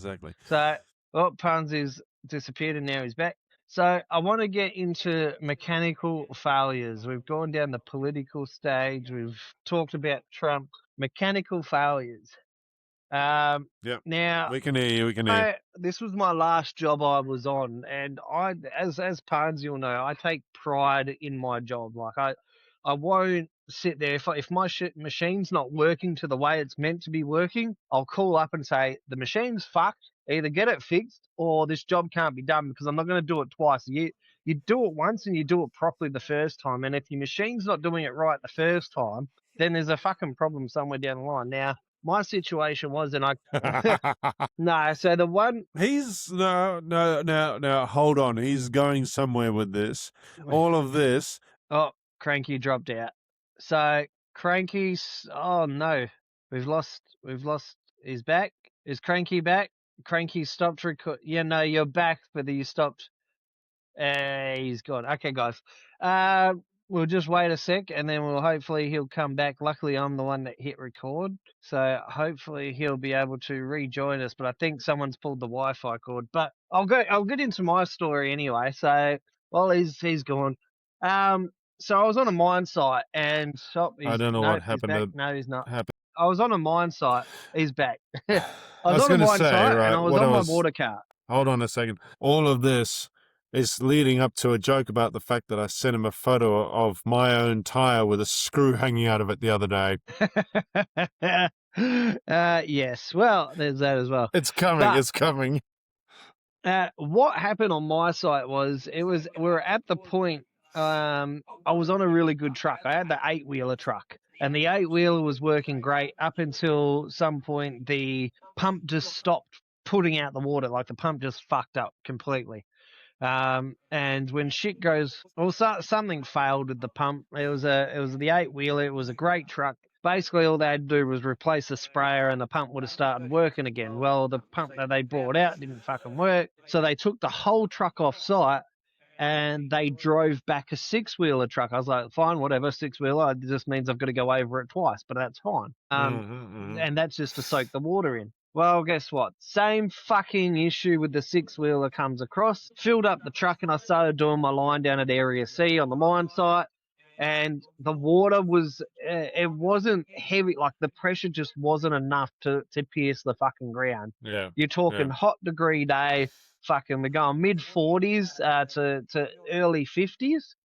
[SPEAKER 1] So, well, Parnsy's disappeared and now he's back. So I want to get into mechanical failures. We've gone down the political stage. We've talked about Trump. Mechanical failures.
[SPEAKER 2] Yep.
[SPEAKER 1] Now,
[SPEAKER 2] We can hear you.
[SPEAKER 1] this was my last job I was on, and as Parnsy will know, I take pride in my job. Like I won't sit there if my machine's not working to the way it's meant to be working. I'll call up and say the machine's fucked. Either get it fixed or this job can't be done because I'm not going to do it twice. You do it once and you do it properly the first time, and if your machine's not doing it right the first time, then there's a fucking problem somewhere down the line. Now, my situation was, and no, so the one
[SPEAKER 2] He's no, hold on. He's going somewhere with this. All of this.
[SPEAKER 1] Oh, Cranky dropped out. So Cranky's oh no. We've lost he's back. Is Cranky back? Cranky stopped record. Yeah, no, you're back, but you stopped. He's gone. Okay, guys. We'll just wait a sec, and then hopefully he'll come back. Luckily, I'm the one that hit record, so hopefully he'll be able to rejoin us. But I think someone's pulled the Wi-Fi cord. But I'll get into my story anyway. So he's gone. So I was on a mine site, and
[SPEAKER 2] I don't know what happened.
[SPEAKER 1] No, he's not. I was on a mine site. He's back. I was
[SPEAKER 2] on
[SPEAKER 1] on a mine site,
[SPEAKER 2] right,
[SPEAKER 1] and I was on my water cart.
[SPEAKER 2] Hold on a second. All of this is leading up to a joke about the fact that I sent him a photo of my own tire with a screw hanging out of it the other day.
[SPEAKER 1] Yes. Well, there's that as well.
[SPEAKER 2] It's coming.
[SPEAKER 1] What happened on my site was we were at the point. I was on a really good truck. I had the 8-wheeler truck, and the 8-wheeler was working great up until some point. The pump just stopped putting out the water. Like the pump just fucked up completely. And when shit goes, something failed with the pump. It was the 8-wheeler. It was a great truck. Basically, all they had to do was replace the sprayer, and the pump would have started working again. Well, the pump that they brought out didn't fucking work, so they took the whole truck off site, and they drove back a 6-wheeler truck. I was like, fine, whatever, 6-wheeler. It just means I've got to go over it twice, but that's fine. And that's just to soak the water in. Well, guess what? Same fucking issue with the 6-wheeler comes across. Filled up the truck, and I started doing my line down at Area C on the mine site. And the water it wasn't heavy. Like the pressure just wasn't enough to pierce the fucking ground.
[SPEAKER 2] Yeah.
[SPEAKER 1] You're talking hot degree day. Fucking, we're going mid-40s to early 50s.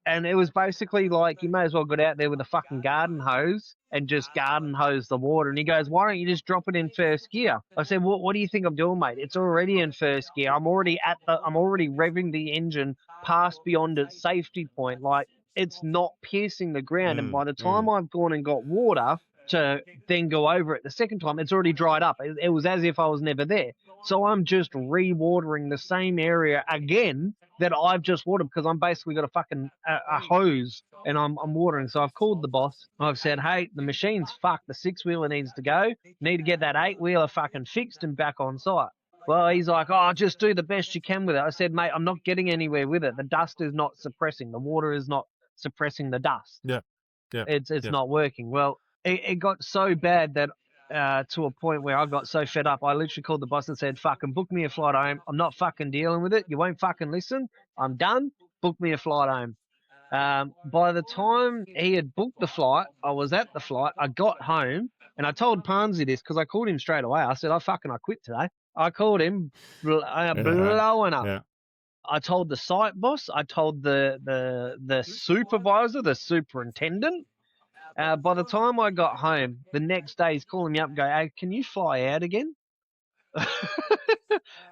[SPEAKER 1] And it was basically like you may as well get out there with a fucking garden hose and just garden hose the water. And he goes, why don't you just drop it in first gear? I said, what do you think I'm doing, mate? It's already in first gear. I'm already revving the engine past beyond its safety point. Like it's not piercing the ground. And by the time I've gone and got water to then go over it the second time, it's already dried up. It was as if I was never there. So I'm just re-watering the same area again that I've just watered because I'm basically got a fucking a hose and I'm watering. So I've called the boss. I've said, hey, the machine's fucked. The 6-wheeler needs to go. Need to get that 8-wheeler fucking fixed and back on site. Well, he's like, oh, just do the best you can with it. I said, mate, I'm not getting anywhere with it. The dust is not suppressing. The water is not suppressing the dust.
[SPEAKER 2] Yeah.
[SPEAKER 1] It's not working. Well, it got so bad that to a point where I got so fed up, I literally called the boss and said, fucking book me a flight home. I'm not fucking dealing with it. You won't fucking listen. I'm done. Book me a flight home. By the time he had booked the flight, I was at the flight. I got home, and I told Parnsy this because I called him straight away. I said, I quit today. I called him blowing up.
[SPEAKER 2] Yeah.
[SPEAKER 1] I told the site boss. I told the supervisor, the superintendent. By the time I got home, the next day he's calling me up and go, hey, can you fly out again?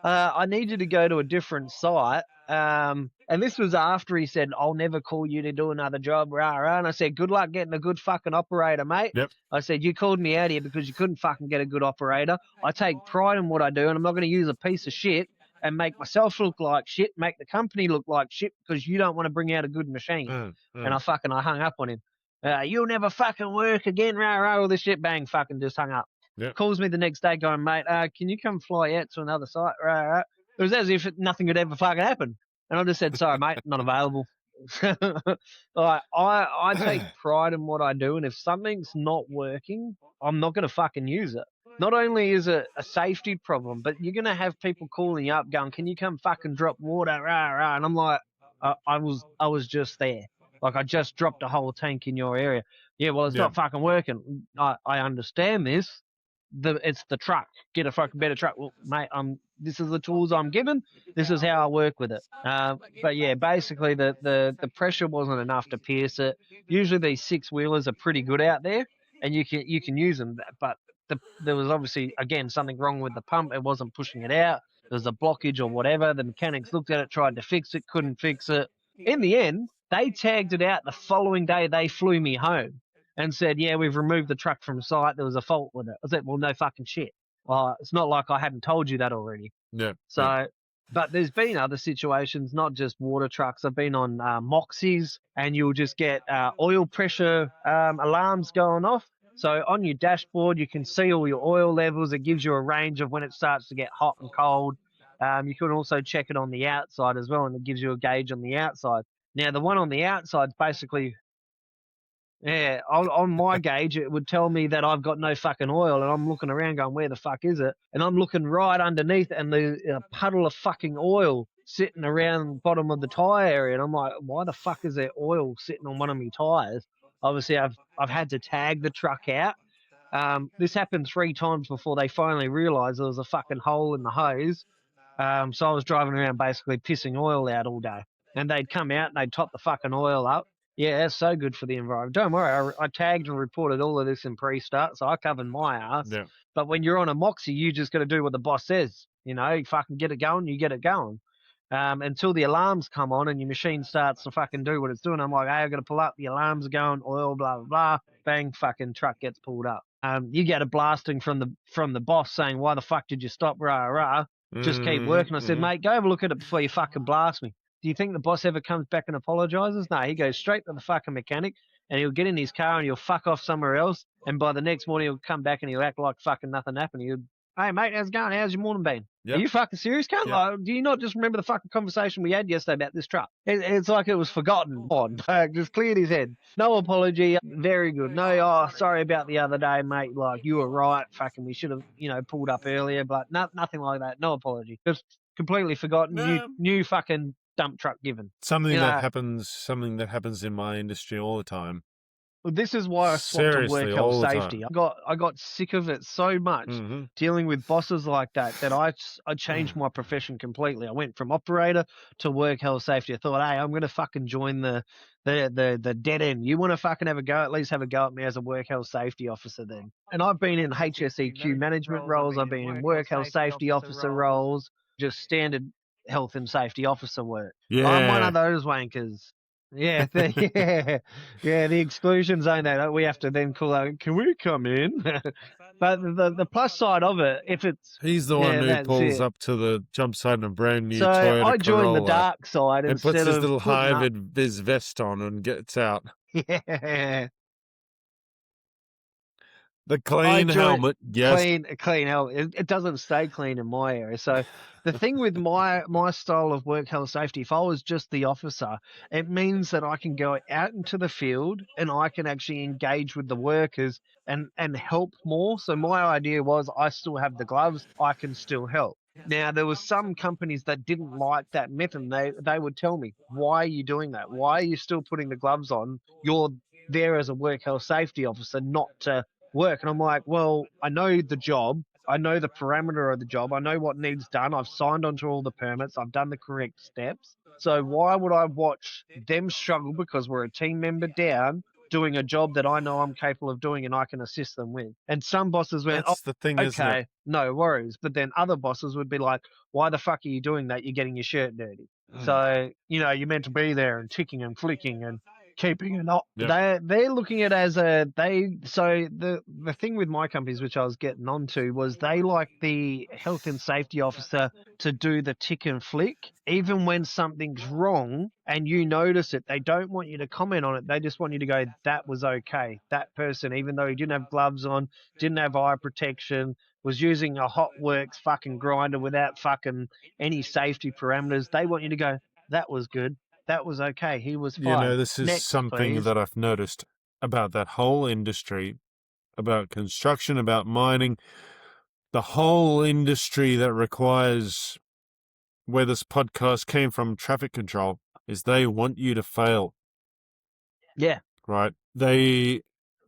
[SPEAKER 1] I need you to go to a different site. And this was after he said, I'll never call you to do another job, rah, rah. And I said, good luck getting a good fucking operator, mate.
[SPEAKER 2] Yep.
[SPEAKER 1] I said, you called me out here because you couldn't fucking get a good operator. I take pride in what I do, and I'm not going to use a piece of shit and make myself look like shit, make the company look like shit because you don't want to bring out a good machine. And I hung up on him. You'll never fucking work again, rah, rah, all this shit, bang, fucking just hung up.
[SPEAKER 2] Yep.
[SPEAKER 1] Calls me the next day going, mate, can you come fly out to another site? Rah, rah. It was as if nothing could ever fucking happen. And I just said, sorry, mate, not available. Like I take pride in what I do, and if something's not working, I'm not going to fucking use it. Not only is it a safety problem, but you're going to have people calling you up going, "Can you come fucking drop water?" Rah, rah. And I'm like, I was just there. Like, I just dropped a whole tank in your area. Yeah, well, it's not fucking working. I understand this. It's the truck. Get a fucking better truck. Well, mate, this is the tools I'm given. This is how I work with it. But yeah, basically the pressure wasn't enough to pierce it. Usually these 6-wheelers are pretty good out there, and you can use them. But there was obviously, again, something wrong with the pump. It wasn't pushing it out. There was a blockage or whatever. The mechanics looked at it, tried to fix it, couldn't fix it. In the end, they tagged it out. The following day, they flew me home and said, "Yeah, we've removed the truck from site. There was a fault with it." I said, "Well, no fucking shit. It's not like I hadn't told you that already."
[SPEAKER 2] Yeah.
[SPEAKER 1] So, but there's been other situations, not just water trucks. I've been on Moxies, and you'll just get oil pressure alarms going off. So on your dashboard, you can see all your oil levels. It gives you a range of when it starts to get hot and cold. You can also check it on the outside as well, and it gives you a gauge on the outside. Now, the one on the outside is basically, yeah, on my gauge, it would tell me that I've got no fucking oil, and I'm looking around going, "Where the fuck is it?" And I'm looking right underneath, and there's a puddle of fucking oil sitting around the bottom of the tyre area, and I'm like, "Why the fuck is there oil sitting on one of my tyres?" Obviously, I've had to tag the truck out. This happened 3 times before they finally realised there was a fucking hole in the hose. So I was driving around basically pissing oil out all day, and they'd come out and they'd top the fucking oil up. Yeah, that's so good for the environment. Don't worry, I tagged and reported all of this in pre-start, so I covered my ass.
[SPEAKER 2] Yeah.
[SPEAKER 1] But when you're on a Moxie, you just got to do what the boss says. You know, you fucking get it going, you get it going. Until the alarms come on and your machine starts to fucking do what it's doing. I'm like, "Hey, I've got to pull up. The alarms are going, oil, blah, blah, blah." Bang, fucking truck gets pulled up. You get a blasting from the boss saying, "Why the fuck did you stop? Rah, rah. Just keep working." I said, "Mate, go have a look at it before you fucking blast me." Do you think the boss ever comes back and apologizes? No, he goes straight to the fucking mechanic, and he'll get in his car and he'll fuck off somewhere else. And by the next morning, he'll come back and he'll act like fucking nothing happened. He'll, "Hey, mate, how's it going? How's your morning been?
[SPEAKER 2] Yep.
[SPEAKER 1] Are you fucking serious, cunt?
[SPEAKER 2] Yep.
[SPEAKER 1] Like, do you not just remember the fucking conversation we had yesterday about this truck?" It's like it was forgotten. Just cleared his head. No apology. Very good. No, "Oh, sorry about the other day, mate. Like, you were right. Fucking, we should have, pulled up earlier." But nothing like that. No apology. Just completely forgotten.
[SPEAKER 2] No.
[SPEAKER 1] New fucking dump truck given.
[SPEAKER 2] Something that happens in my industry all the time.
[SPEAKER 1] Well, this is why I swapped to work
[SPEAKER 2] Seriously, all
[SPEAKER 1] health
[SPEAKER 2] the
[SPEAKER 1] safety.
[SPEAKER 2] time.
[SPEAKER 1] I got sick of it so much dealing with bosses like that I changed my profession completely. I went from operator to work health safety. I thought, hey, I'm gonna fucking join the dead end. You want to fucking have a go? At least have a go at me as a work health safety officer then. And I've been in HSEQ management roles. I've been in work health safety officer roles, just standard health and safety officer work.
[SPEAKER 2] Yeah.
[SPEAKER 1] I'm one of those wankers. Yeah, the exclusion zone that we have to then call out, "Can we come in?" But the plus side of it, if it's...
[SPEAKER 2] He's the one who pulls up to the jump site in a brand new Toyota Corolla.
[SPEAKER 1] So I joined the dark side
[SPEAKER 2] and
[SPEAKER 1] instead
[SPEAKER 2] puts his
[SPEAKER 1] of
[SPEAKER 2] little
[SPEAKER 1] putting up...
[SPEAKER 2] his vest on and gets out.
[SPEAKER 1] Yeah.
[SPEAKER 2] The clean helmet, yes.
[SPEAKER 1] Clean helmet. It doesn't stay clean in my area. So the thing with my style of work health safety, if I was just the officer, it means that I can go out into the field and I can actually engage with the workers and help more. So my idea was, I still have the gloves, I can still help. Now, there was some companies that didn't like that method. They would tell me, "Why are you doing that? Why are you still putting the gloves on? You're there as a work health safety officer, not to work." And I'm like, well, I know the job. I know the parameter of the job. I know what needs done. I've signed onto all the permits. I've done the correct steps. So why would I watch them struggle because we're a team member down doing a job that I know I'm capable of doing and I can assist them with? And some bosses went,
[SPEAKER 2] That's the thing, isn't
[SPEAKER 1] okay,
[SPEAKER 2] it?
[SPEAKER 1] no worries. But then other bosses would be like, "Why the fuck are you doing that? You're getting your shirt dirty." So, you're meant to be there and ticking and flicking and keeping it up. Yep. They're looking at it as so the thing with my companies, which I was getting onto, was they like the health and safety officer to do the tick and flick, even when something's wrong and you notice it. They don't want you to comment on it. They just want you to go, "That was okay. That person, even though he didn't have gloves on, didn't have eye protection, was using a hot works fucking grinder without fucking any safety parameters," they want you to go, "That was good. That was okay. He was fine.
[SPEAKER 2] You know, this is
[SPEAKER 1] Next,
[SPEAKER 2] something
[SPEAKER 1] please.
[SPEAKER 2] that I've noticed about that whole industry, about construction, about mining, the whole industry that requires, where this podcast came from, traffic control, is they want you to fail.
[SPEAKER 1] Yeah.
[SPEAKER 2] Right? They,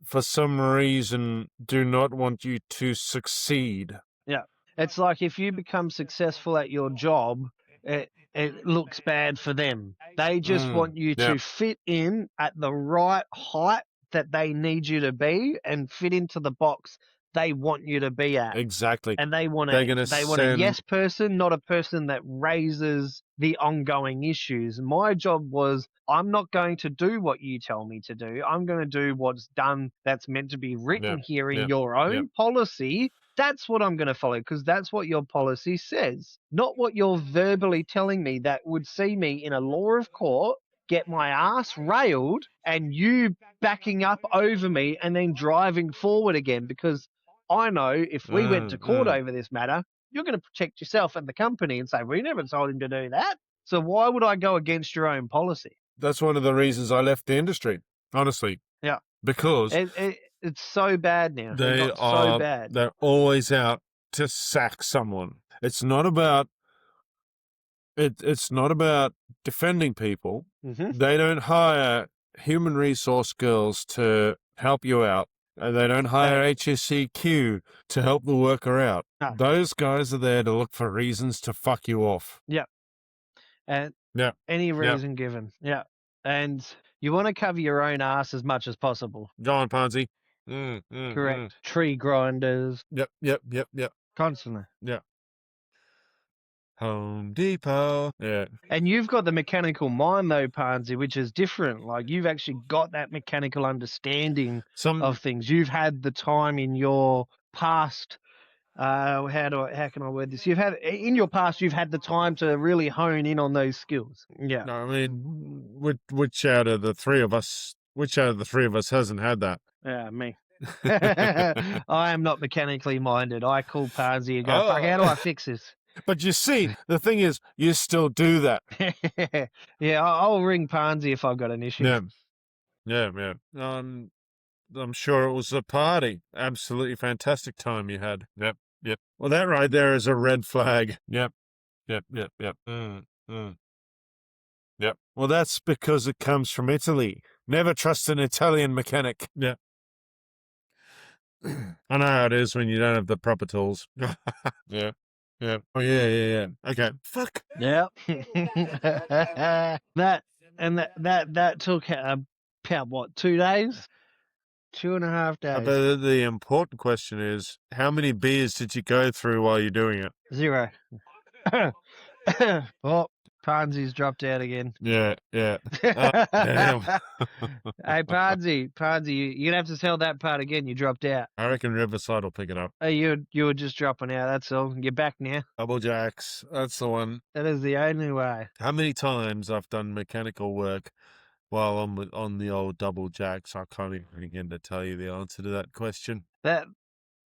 [SPEAKER 2] for some reason, do not want you to succeed.
[SPEAKER 1] Yeah. It's like if you become successful at your job, it looks bad for them. They just want you to fit in at the right height that they need you to be and fit into the box they want you to be at.
[SPEAKER 2] Exactly.
[SPEAKER 1] And they want
[SPEAKER 2] They're gonna
[SPEAKER 1] a yes person, not a person that raises the ongoing issues. My job was, I'm not going to do what you tell me to do. I'm going to do what's done, that's meant to be written here in your own policy. That's what I'm going to follow, because that's what your policy says, not what you're verbally telling me that would see me in a law of court, get my ass railed, and you backing up over me and then driving forward again, because I know if we went to court over this matter, you're going to protect yourself and the company and say, we never told him to do that. So why would I go against your own policy?
[SPEAKER 2] That's one of the reasons I left the industry, honestly.
[SPEAKER 1] Yeah.
[SPEAKER 2] Because
[SPEAKER 1] it's so bad now.
[SPEAKER 2] They're always out to sack someone. It's not about defending people.
[SPEAKER 1] Mm-hmm.
[SPEAKER 2] They don't hire human resource girls to help you out. And they don't hire HSEQ to help the worker out.
[SPEAKER 1] No.
[SPEAKER 2] Those guys are there to look for reasons to fuck you off.
[SPEAKER 1] Yeah. And any reason given. Yeah. And you want to cover your own ass as much as possible.
[SPEAKER 2] Go on, Parnsy.
[SPEAKER 1] Correct. Tree grinders.
[SPEAKER 2] Yep.
[SPEAKER 1] Constantly.
[SPEAKER 2] Yeah. Home Depot. Yeah.
[SPEAKER 1] And you've got the mechanical mind, though, Parnsy, which is different. Like, you've actually got that mechanical understanding of things. You've had the time in your past. How can I word this? In your past, you've had the time to really hone in on those skills. Yeah.
[SPEAKER 2] No, I mean, which out of the three of us hasn't had that?
[SPEAKER 1] Yeah, me. I am not mechanically minded. I call Parnsy and go, fuck, how do I fix this?
[SPEAKER 2] But you see, the thing is, you still do that.
[SPEAKER 1] Yeah, I'll ring Parnsy if I've got an issue.
[SPEAKER 2] Yeah. I'm sure it was a party. Absolutely fantastic time you had. Yep. Well, that right there is a red flag. Yep. Yep. Well, that's because it comes from Italy. Never trust an Italian mechanic. Yep. I know how it is when you don't have the proper tools. Yeah. Oh, yeah. Okay. Fuck.
[SPEAKER 1] Yeah. that took about what, 2 days? 2.5 days.
[SPEAKER 2] But the important question is, how many beers did you go through while you're doing it?
[SPEAKER 1] 0. Oh, Parnsy's dropped out again.
[SPEAKER 2] Yeah.
[SPEAKER 1] Damn. Hey, Parnsy, you're going to have to tell that part again. You dropped out.
[SPEAKER 2] I reckon Riverside will pick it up.
[SPEAKER 1] Hey, you were just dropping out, that's all. You're back now.
[SPEAKER 2] Double jacks, that's the one.
[SPEAKER 1] That is the only way.
[SPEAKER 2] How many times I've done mechanical work while I'm on the old double jacks, I can't even begin to tell you the answer to that question.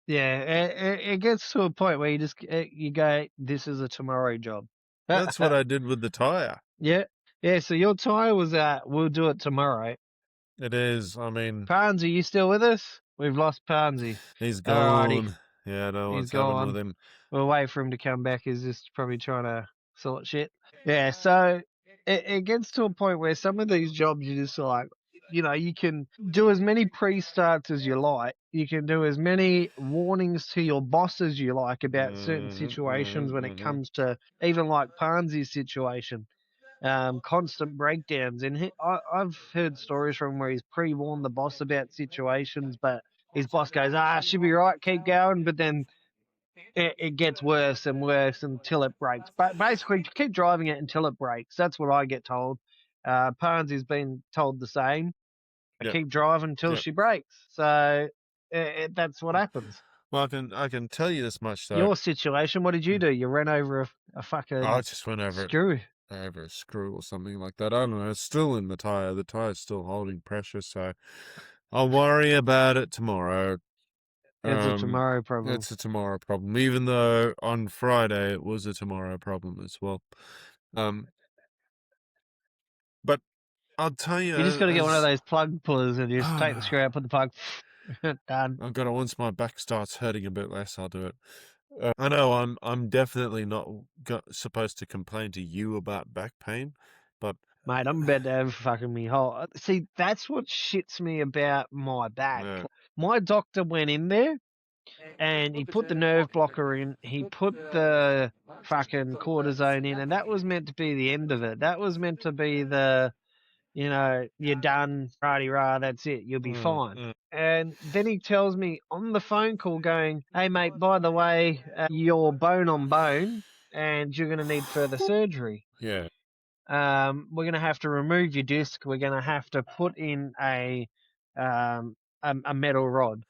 [SPEAKER 1] It gets to a point where you go, this is a tomorrow job.
[SPEAKER 2] That's what I did with the tyre.
[SPEAKER 1] Yeah. So your tyre was we'll do it tomorrow.
[SPEAKER 2] It is. I mean,
[SPEAKER 1] Parnsy, you still with us? We've lost Parnsy.
[SPEAKER 2] He's gone.
[SPEAKER 1] Alrighty.
[SPEAKER 2] Yeah, I know what's happened with him.
[SPEAKER 1] We'll wait for him to come back. He's just probably trying to sort shit. Yeah, so it gets to a point where some of these jobs you just like, you can do as many pre-starts as you like. You can do as many warnings to your boss as you like about certain situations when it comes to even like Parnsy's situation. Constant breakdowns. And I've heard stories from where he's pre-warned the boss about situations, but his boss goes, should be right, keep going. But then it gets worse and worse until it breaks. But basically, keep driving it until it breaks. That's what I get told. Parnsy's been told the same. Keep driving until she breaks. So that's what happens.
[SPEAKER 2] Well, I can tell you this much, though.
[SPEAKER 1] Your situation, what did you do? You ran over a fucking
[SPEAKER 2] I just went over
[SPEAKER 1] screw.
[SPEAKER 2] Over a screw or something like that. I don't know. It's still in the tyre. The tyre's still holding pressure, so I'll worry about it tomorrow.
[SPEAKER 1] It's a tomorrow problem.
[SPEAKER 2] It's a tomorrow problem, even though on Friday it was a tomorrow problem as well. But I'll tell you.
[SPEAKER 1] You just got to get one of those plug pullers and just take the screw out, put the plug. Done.
[SPEAKER 2] I've got to, once my back starts hurting a bit less, I'll do it. I know I'm definitely not supposed to complain to you about back pain, but
[SPEAKER 1] mate, I'm about to have fucking me whole. See, that's what shits me about my back.
[SPEAKER 2] Yeah.
[SPEAKER 1] My doctor went in there and he put the nerve blocker in. He put the fucking cortisone in, and that was meant to be the end of it. That was meant to be the, you're done, rah, that's it, you'll be fine. And then he tells me on the phone call going, hey, mate, by the way, you're bone on bone and you're going to need further surgery.
[SPEAKER 2] Yeah.
[SPEAKER 1] We're going to have to remove your disc. We're going to have to put in a metal rod.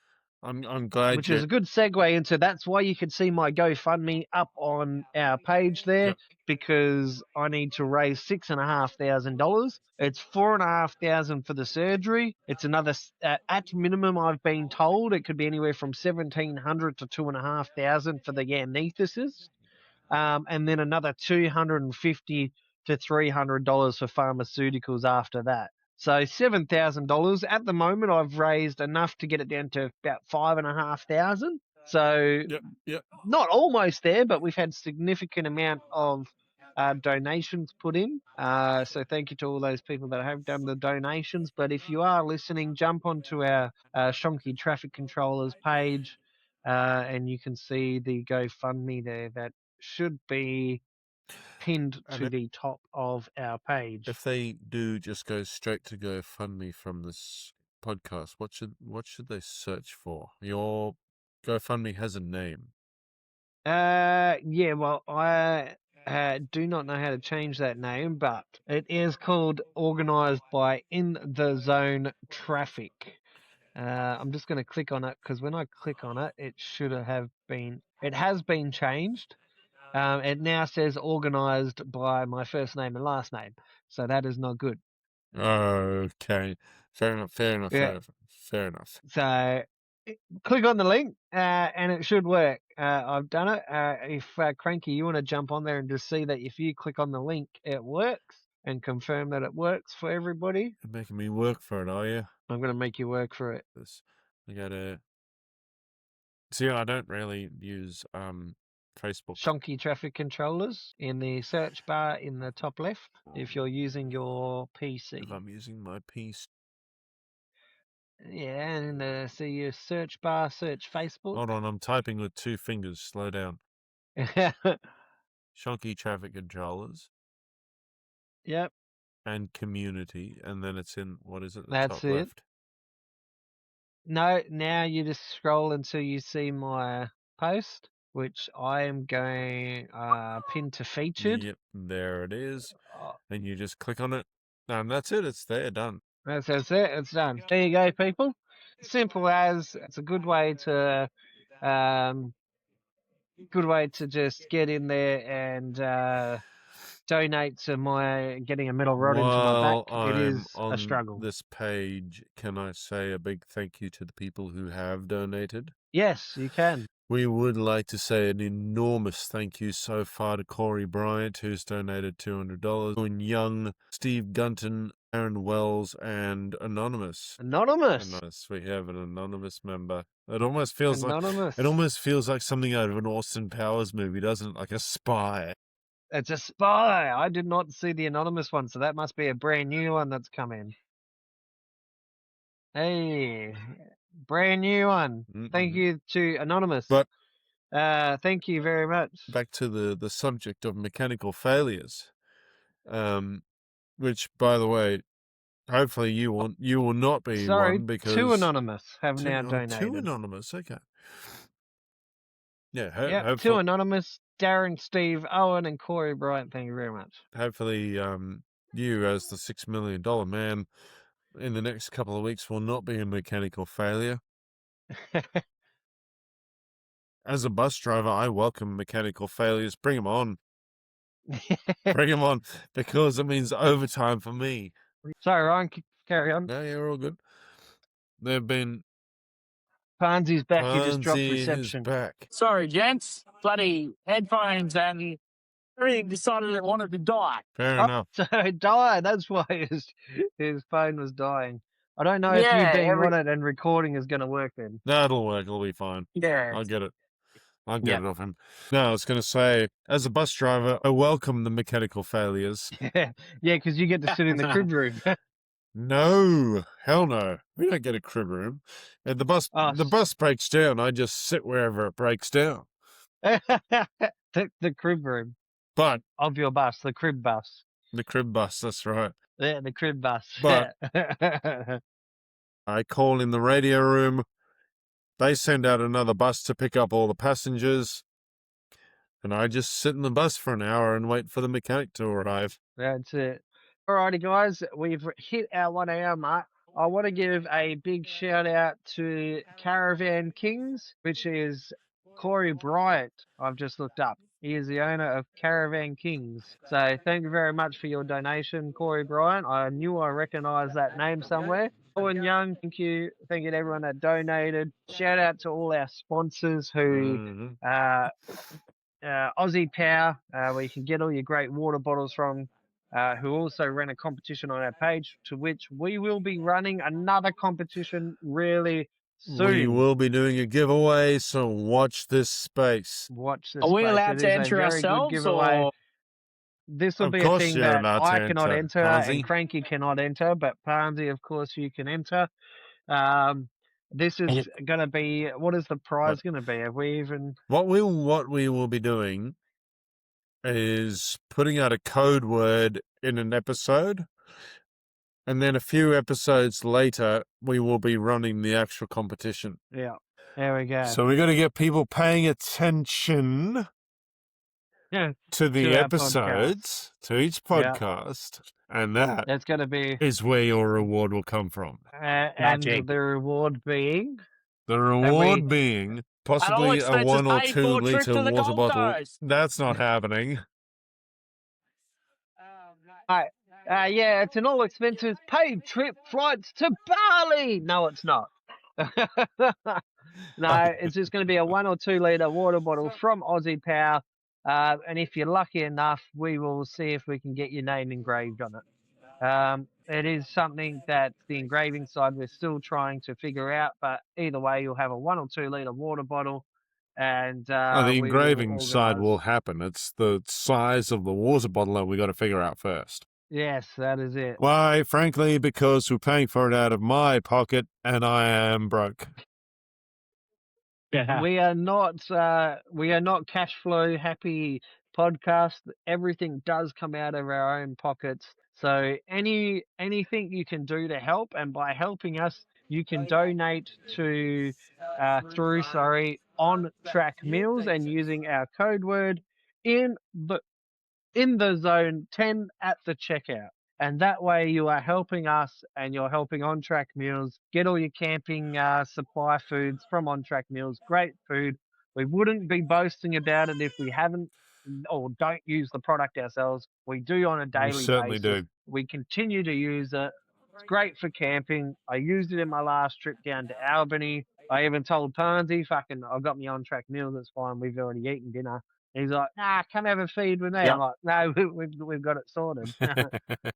[SPEAKER 2] I'm glad.
[SPEAKER 1] Which is a good segue into that's why you can see my GoFundMe up on our page there, because I need to raise $6,500. It's $4,500 for the surgery. It's another at minimum. I've been told it could be anywhere from $1,700 to $2,500 for the anaesthesis, and then another $250 to $300 for pharmaceuticals after that. So $7,000 at the moment. I've raised enough to get it down to about $5,500. So not almost there, but we've had significant amount of donations put in. So thank you to all those people that have done the donations. But if you are listening, jump onto our Shonky Traffic Controllers page, and you can see the GoFundMe there. That should be pinned to the top of our page.
[SPEAKER 2] If they do just go straight to GoFundMe from this podcast, what should they search for? Your GoFundMe has a name.
[SPEAKER 1] Yeah, well, I do not know how to change that name, but it is called Organised by In the Zone Traffic. I'm just going to click on it, because when I click on it, it should have been, it has been changed. It now says organised by my first name and last name, so that is not good.
[SPEAKER 2] Okay, fair enough.
[SPEAKER 1] Yeah. Fair enough. So click on the link, and it should work. I've done it. If Cranky, you want to jump on there and just see that if you click on the link, it works, and confirm that it works for everybody.
[SPEAKER 2] You're making me work for it, are you?
[SPEAKER 1] I'm going to make you work for it.
[SPEAKER 2] I gotta see. I don't really use Facebook.
[SPEAKER 1] Shonky Traffic Controllers in the search bar in the top left, if you're using your PC.
[SPEAKER 2] If I'm using my PC.
[SPEAKER 1] Yeah, and see your search bar, search Facebook.
[SPEAKER 2] Hold on, I'm typing with 2 fingers. Slow down. Shonky Traffic Controllers.
[SPEAKER 1] Yep.
[SPEAKER 2] And community, and then it's in, what is it? The
[SPEAKER 1] That's
[SPEAKER 2] top
[SPEAKER 1] it.
[SPEAKER 2] left.
[SPEAKER 1] No, now you just scroll until you see my post, which I am going pin to featured.
[SPEAKER 2] Yep, there it is. And you just click on it, and that's it. It's there, done.
[SPEAKER 1] That's it. It's done. There you go, people. Simple as. It's a good way to just get in there and donate to my getting a metal rod into my back. It is a struggle.
[SPEAKER 2] This page, can I say a big thank you to the people who have donated?
[SPEAKER 1] Yes, you can.
[SPEAKER 2] We would like to say an enormous thank you so far to Corey Bryant, who's donated $200, and Young, Steve Gunton, Aaron Wells, and Anonymous.
[SPEAKER 1] Anonymous.
[SPEAKER 2] We have an anonymous member. It almost feels like something out of an Austin Powers movie, doesn't it? Like a spy.
[SPEAKER 1] It's a spy. I did not see the anonymous one, so that must be a brand new one that's come in. Hey, brand new one. Thank you to Anonymous.
[SPEAKER 2] But
[SPEAKER 1] thank you very much.
[SPEAKER 2] Back to the subject of mechanical failures, which, by the way, hopefully you will not be one, because
[SPEAKER 1] 2 Anonymous have now donated.
[SPEAKER 2] 2 Anonymous, okay.
[SPEAKER 1] Yeah, 2 Anonymous, Darren, Steve, Owen, and Corey Bryant. Thank you very much.
[SPEAKER 2] Hopefully, you, as the $6 million man, in the next couple of weeks will not be a mechanical failure. As a bus driver, I welcome mechanical failures. Bring them on. Bring them on, because it means overtime for me.
[SPEAKER 1] Sorry, Ryan, carry on.
[SPEAKER 2] No, you're all good. They've been...
[SPEAKER 1] Parnsy's back. You just dropped reception.
[SPEAKER 2] Back.
[SPEAKER 3] Sorry, gents. Bloody headphones and everything decided it wanted to die.
[SPEAKER 2] Fair
[SPEAKER 1] Oh,
[SPEAKER 2] enough.
[SPEAKER 1] so it died. That's why his phone was dying. I don't know if you
[SPEAKER 3] Yeah,
[SPEAKER 1] being on it and recording is going to work then.
[SPEAKER 2] That'll work. It'll be fine.
[SPEAKER 3] yeah.
[SPEAKER 2] I'll get it. I'll get
[SPEAKER 3] Yep.
[SPEAKER 2] it off him. No, I was going to say, as a bus driver, I welcome the mechanical failures.
[SPEAKER 1] Yeah, because you get to sit in the crib room.
[SPEAKER 2] No, hell no. We don't get a crib room. If the
[SPEAKER 1] Oh,
[SPEAKER 2] bus breaks down, I just sit wherever it breaks down.
[SPEAKER 1] the crib room
[SPEAKER 2] But
[SPEAKER 1] of your bus, the crib bus.
[SPEAKER 2] the crib bus, that's right.
[SPEAKER 1] Yeah, the crib bus.
[SPEAKER 2] But I call in the radio room. They send out another bus to pick up all the passengers. And I just sit in the bus for an hour and wait for the mechanic to arrive.
[SPEAKER 1] That's it. Alrighty, guys, we've hit our 1 hour mark. I want to give a big shout out to Caravan Kings, which is Corey Bryant. I've just looked up. He is the owner of Caravan Kings. So thank you very much for your donation, Corey Bryant. I knew I recognised that name somewhere. Owen Young, thank you. Thank you to everyone that donated. Shout out to all our sponsors who Aussie Power, where you can get all your great water bottles from, who also ran a competition on our page, to which we will be running another competition really soon.
[SPEAKER 2] We will be doing a giveaway, so watch this space.
[SPEAKER 1] Watch this.
[SPEAKER 3] Are we
[SPEAKER 1] space.
[SPEAKER 3] allowed
[SPEAKER 1] It
[SPEAKER 3] to
[SPEAKER 1] is a
[SPEAKER 3] enter
[SPEAKER 1] very
[SPEAKER 3] ourselves,
[SPEAKER 1] good giveaway.
[SPEAKER 3] or
[SPEAKER 1] This will
[SPEAKER 2] Of
[SPEAKER 1] be a
[SPEAKER 2] course
[SPEAKER 1] thing
[SPEAKER 2] you're
[SPEAKER 1] that
[SPEAKER 2] allowed to
[SPEAKER 1] I cannot enter
[SPEAKER 2] Parnsy.
[SPEAKER 1] and Cranky cannot enter, but Parnsy, of course, you can enter. This is going to be, what is the prize going to be? Have we even...
[SPEAKER 2] What we will be doing is putting out a code word in an episode, and then a few episodes later, we will be running the actual competition.
[SPEAKER 1] Yeah, there we go.
[SPEAKER 2] So we're going to get people paying attention to the episodes, to each podcast, and
[SPEAKER 1] that's going to be
[SPEAKER 2] is where your reward will come from.
[SPEAKER 1] And the reward being?
[SPEAKER 2] The reward being possibly a 1 or 2 liter water bottle. That's not happening.
[SPEAKER 1] Yeah, it's an all expenses paid trip flights to Bali. No, it's not. No, it's just going to be a 1 or 2 liter water bottle from Aussie Power. And if you're lucky enough, we will see if we can get your name engraved on it. It is something that the engraving side we're still trying to figure out, but either way, you'll have a 1 or 2 liter water bottle. And
[SPEAKER 2] the engraving side will happen. It's the size of the water bottle that we got to figure out first.
[SPEAKER 1] Yes, that is it.
[SPEAKER 2] Why? Frankly, because we're paying for it out of my pocket, and I am broke.
[SPEAKER 1] Yeah. We are not cash flow happy podcast. Everything does come out of our own pockets. So anything you can do to help, and by helping us, you can donate to through On Track Meals and using our code word in the zone 10 at the checkout. And that way you are helping us and you're helping On Track Meals get all your camping supply foods from On Track Meals. Great food. We wouldn't be boasting about it if we haven't or don't use the product ourselves. We do on a daily basis.
[SPEAKER 2] We certainly do.
[SPEAKER 1] We continue to use it. It's great for camping. I used it in my last trip down to Albany. I even told Parnsy, I've got me On Track Meals. It's fine. We've already eaten dinner. He's like, come have a feed with me. Yep. I'm like, no, we've got it sorted.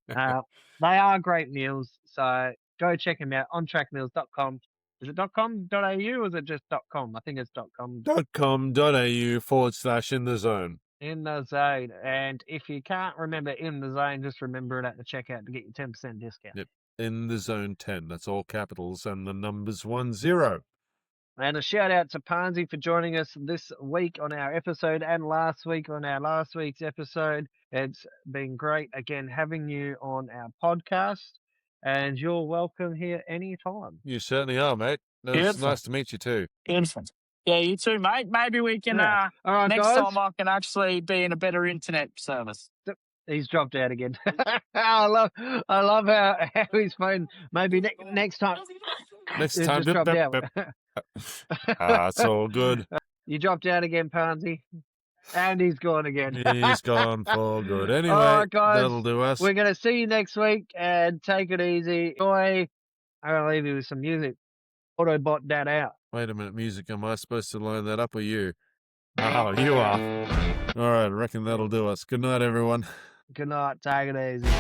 [SPEAKER 1] They are great meals, so go check them out, ontrackmeals.com. Is it .com.au or is it just .com? I think it's .com.
[SPEAKER 2] .com.au/in the zone.
[SPEAKER 1] In the zone. And if you can't remember in the zone, just remember it at the checkout to get your 10% discount.
[SPEAKER 2] Yep, in the zone 10. That's all capitals and the numbers 10.
[SPEAKER 1] And a shout out to Parnsy for joining us this week on our episode and last week on our last week's episode. It's been great again having you on our podcast, and you're welcome here anytime.
[SPEAKER 2] You certainly are, mate. It's nice to meet you too.
[SPEAKER 3] Instant. Yeah, you too, mate. Maybe we can
[SPEAKER 1] All right,
[SPEAKER 3] next
[SPEAKER 1] guys.
[SPEAKER 3] time I can actually be in a better internet service.
[SPEAKER 1] He's dropped out again. I love how his phone. Maybe next time.
[SPEAKER 2] Next time,
[SPEAKER 1] just dropped out.
[SPEAKER 2] It's all good.
[SPEAKER 1] You dropped out again, Parnsy, and he's gone again.
[SPEAKER 2] He's gone for good. Anyway,
[SPEAKER 1] all right, guys,
[SPEAKER 2] that'll do us.
[SPEAKER 1] We're gonna see you next week, and take it easy. Enjoy. I'm gonna leave you with some music. Autobot that out.
[SPEAKER 2] Wait a minute, music. Am I supposed to line that up or you? Oh, you are. All right, I reckon that'll do us. Good night, everyone.
[SPEAKER 1] Good night. Take it easy.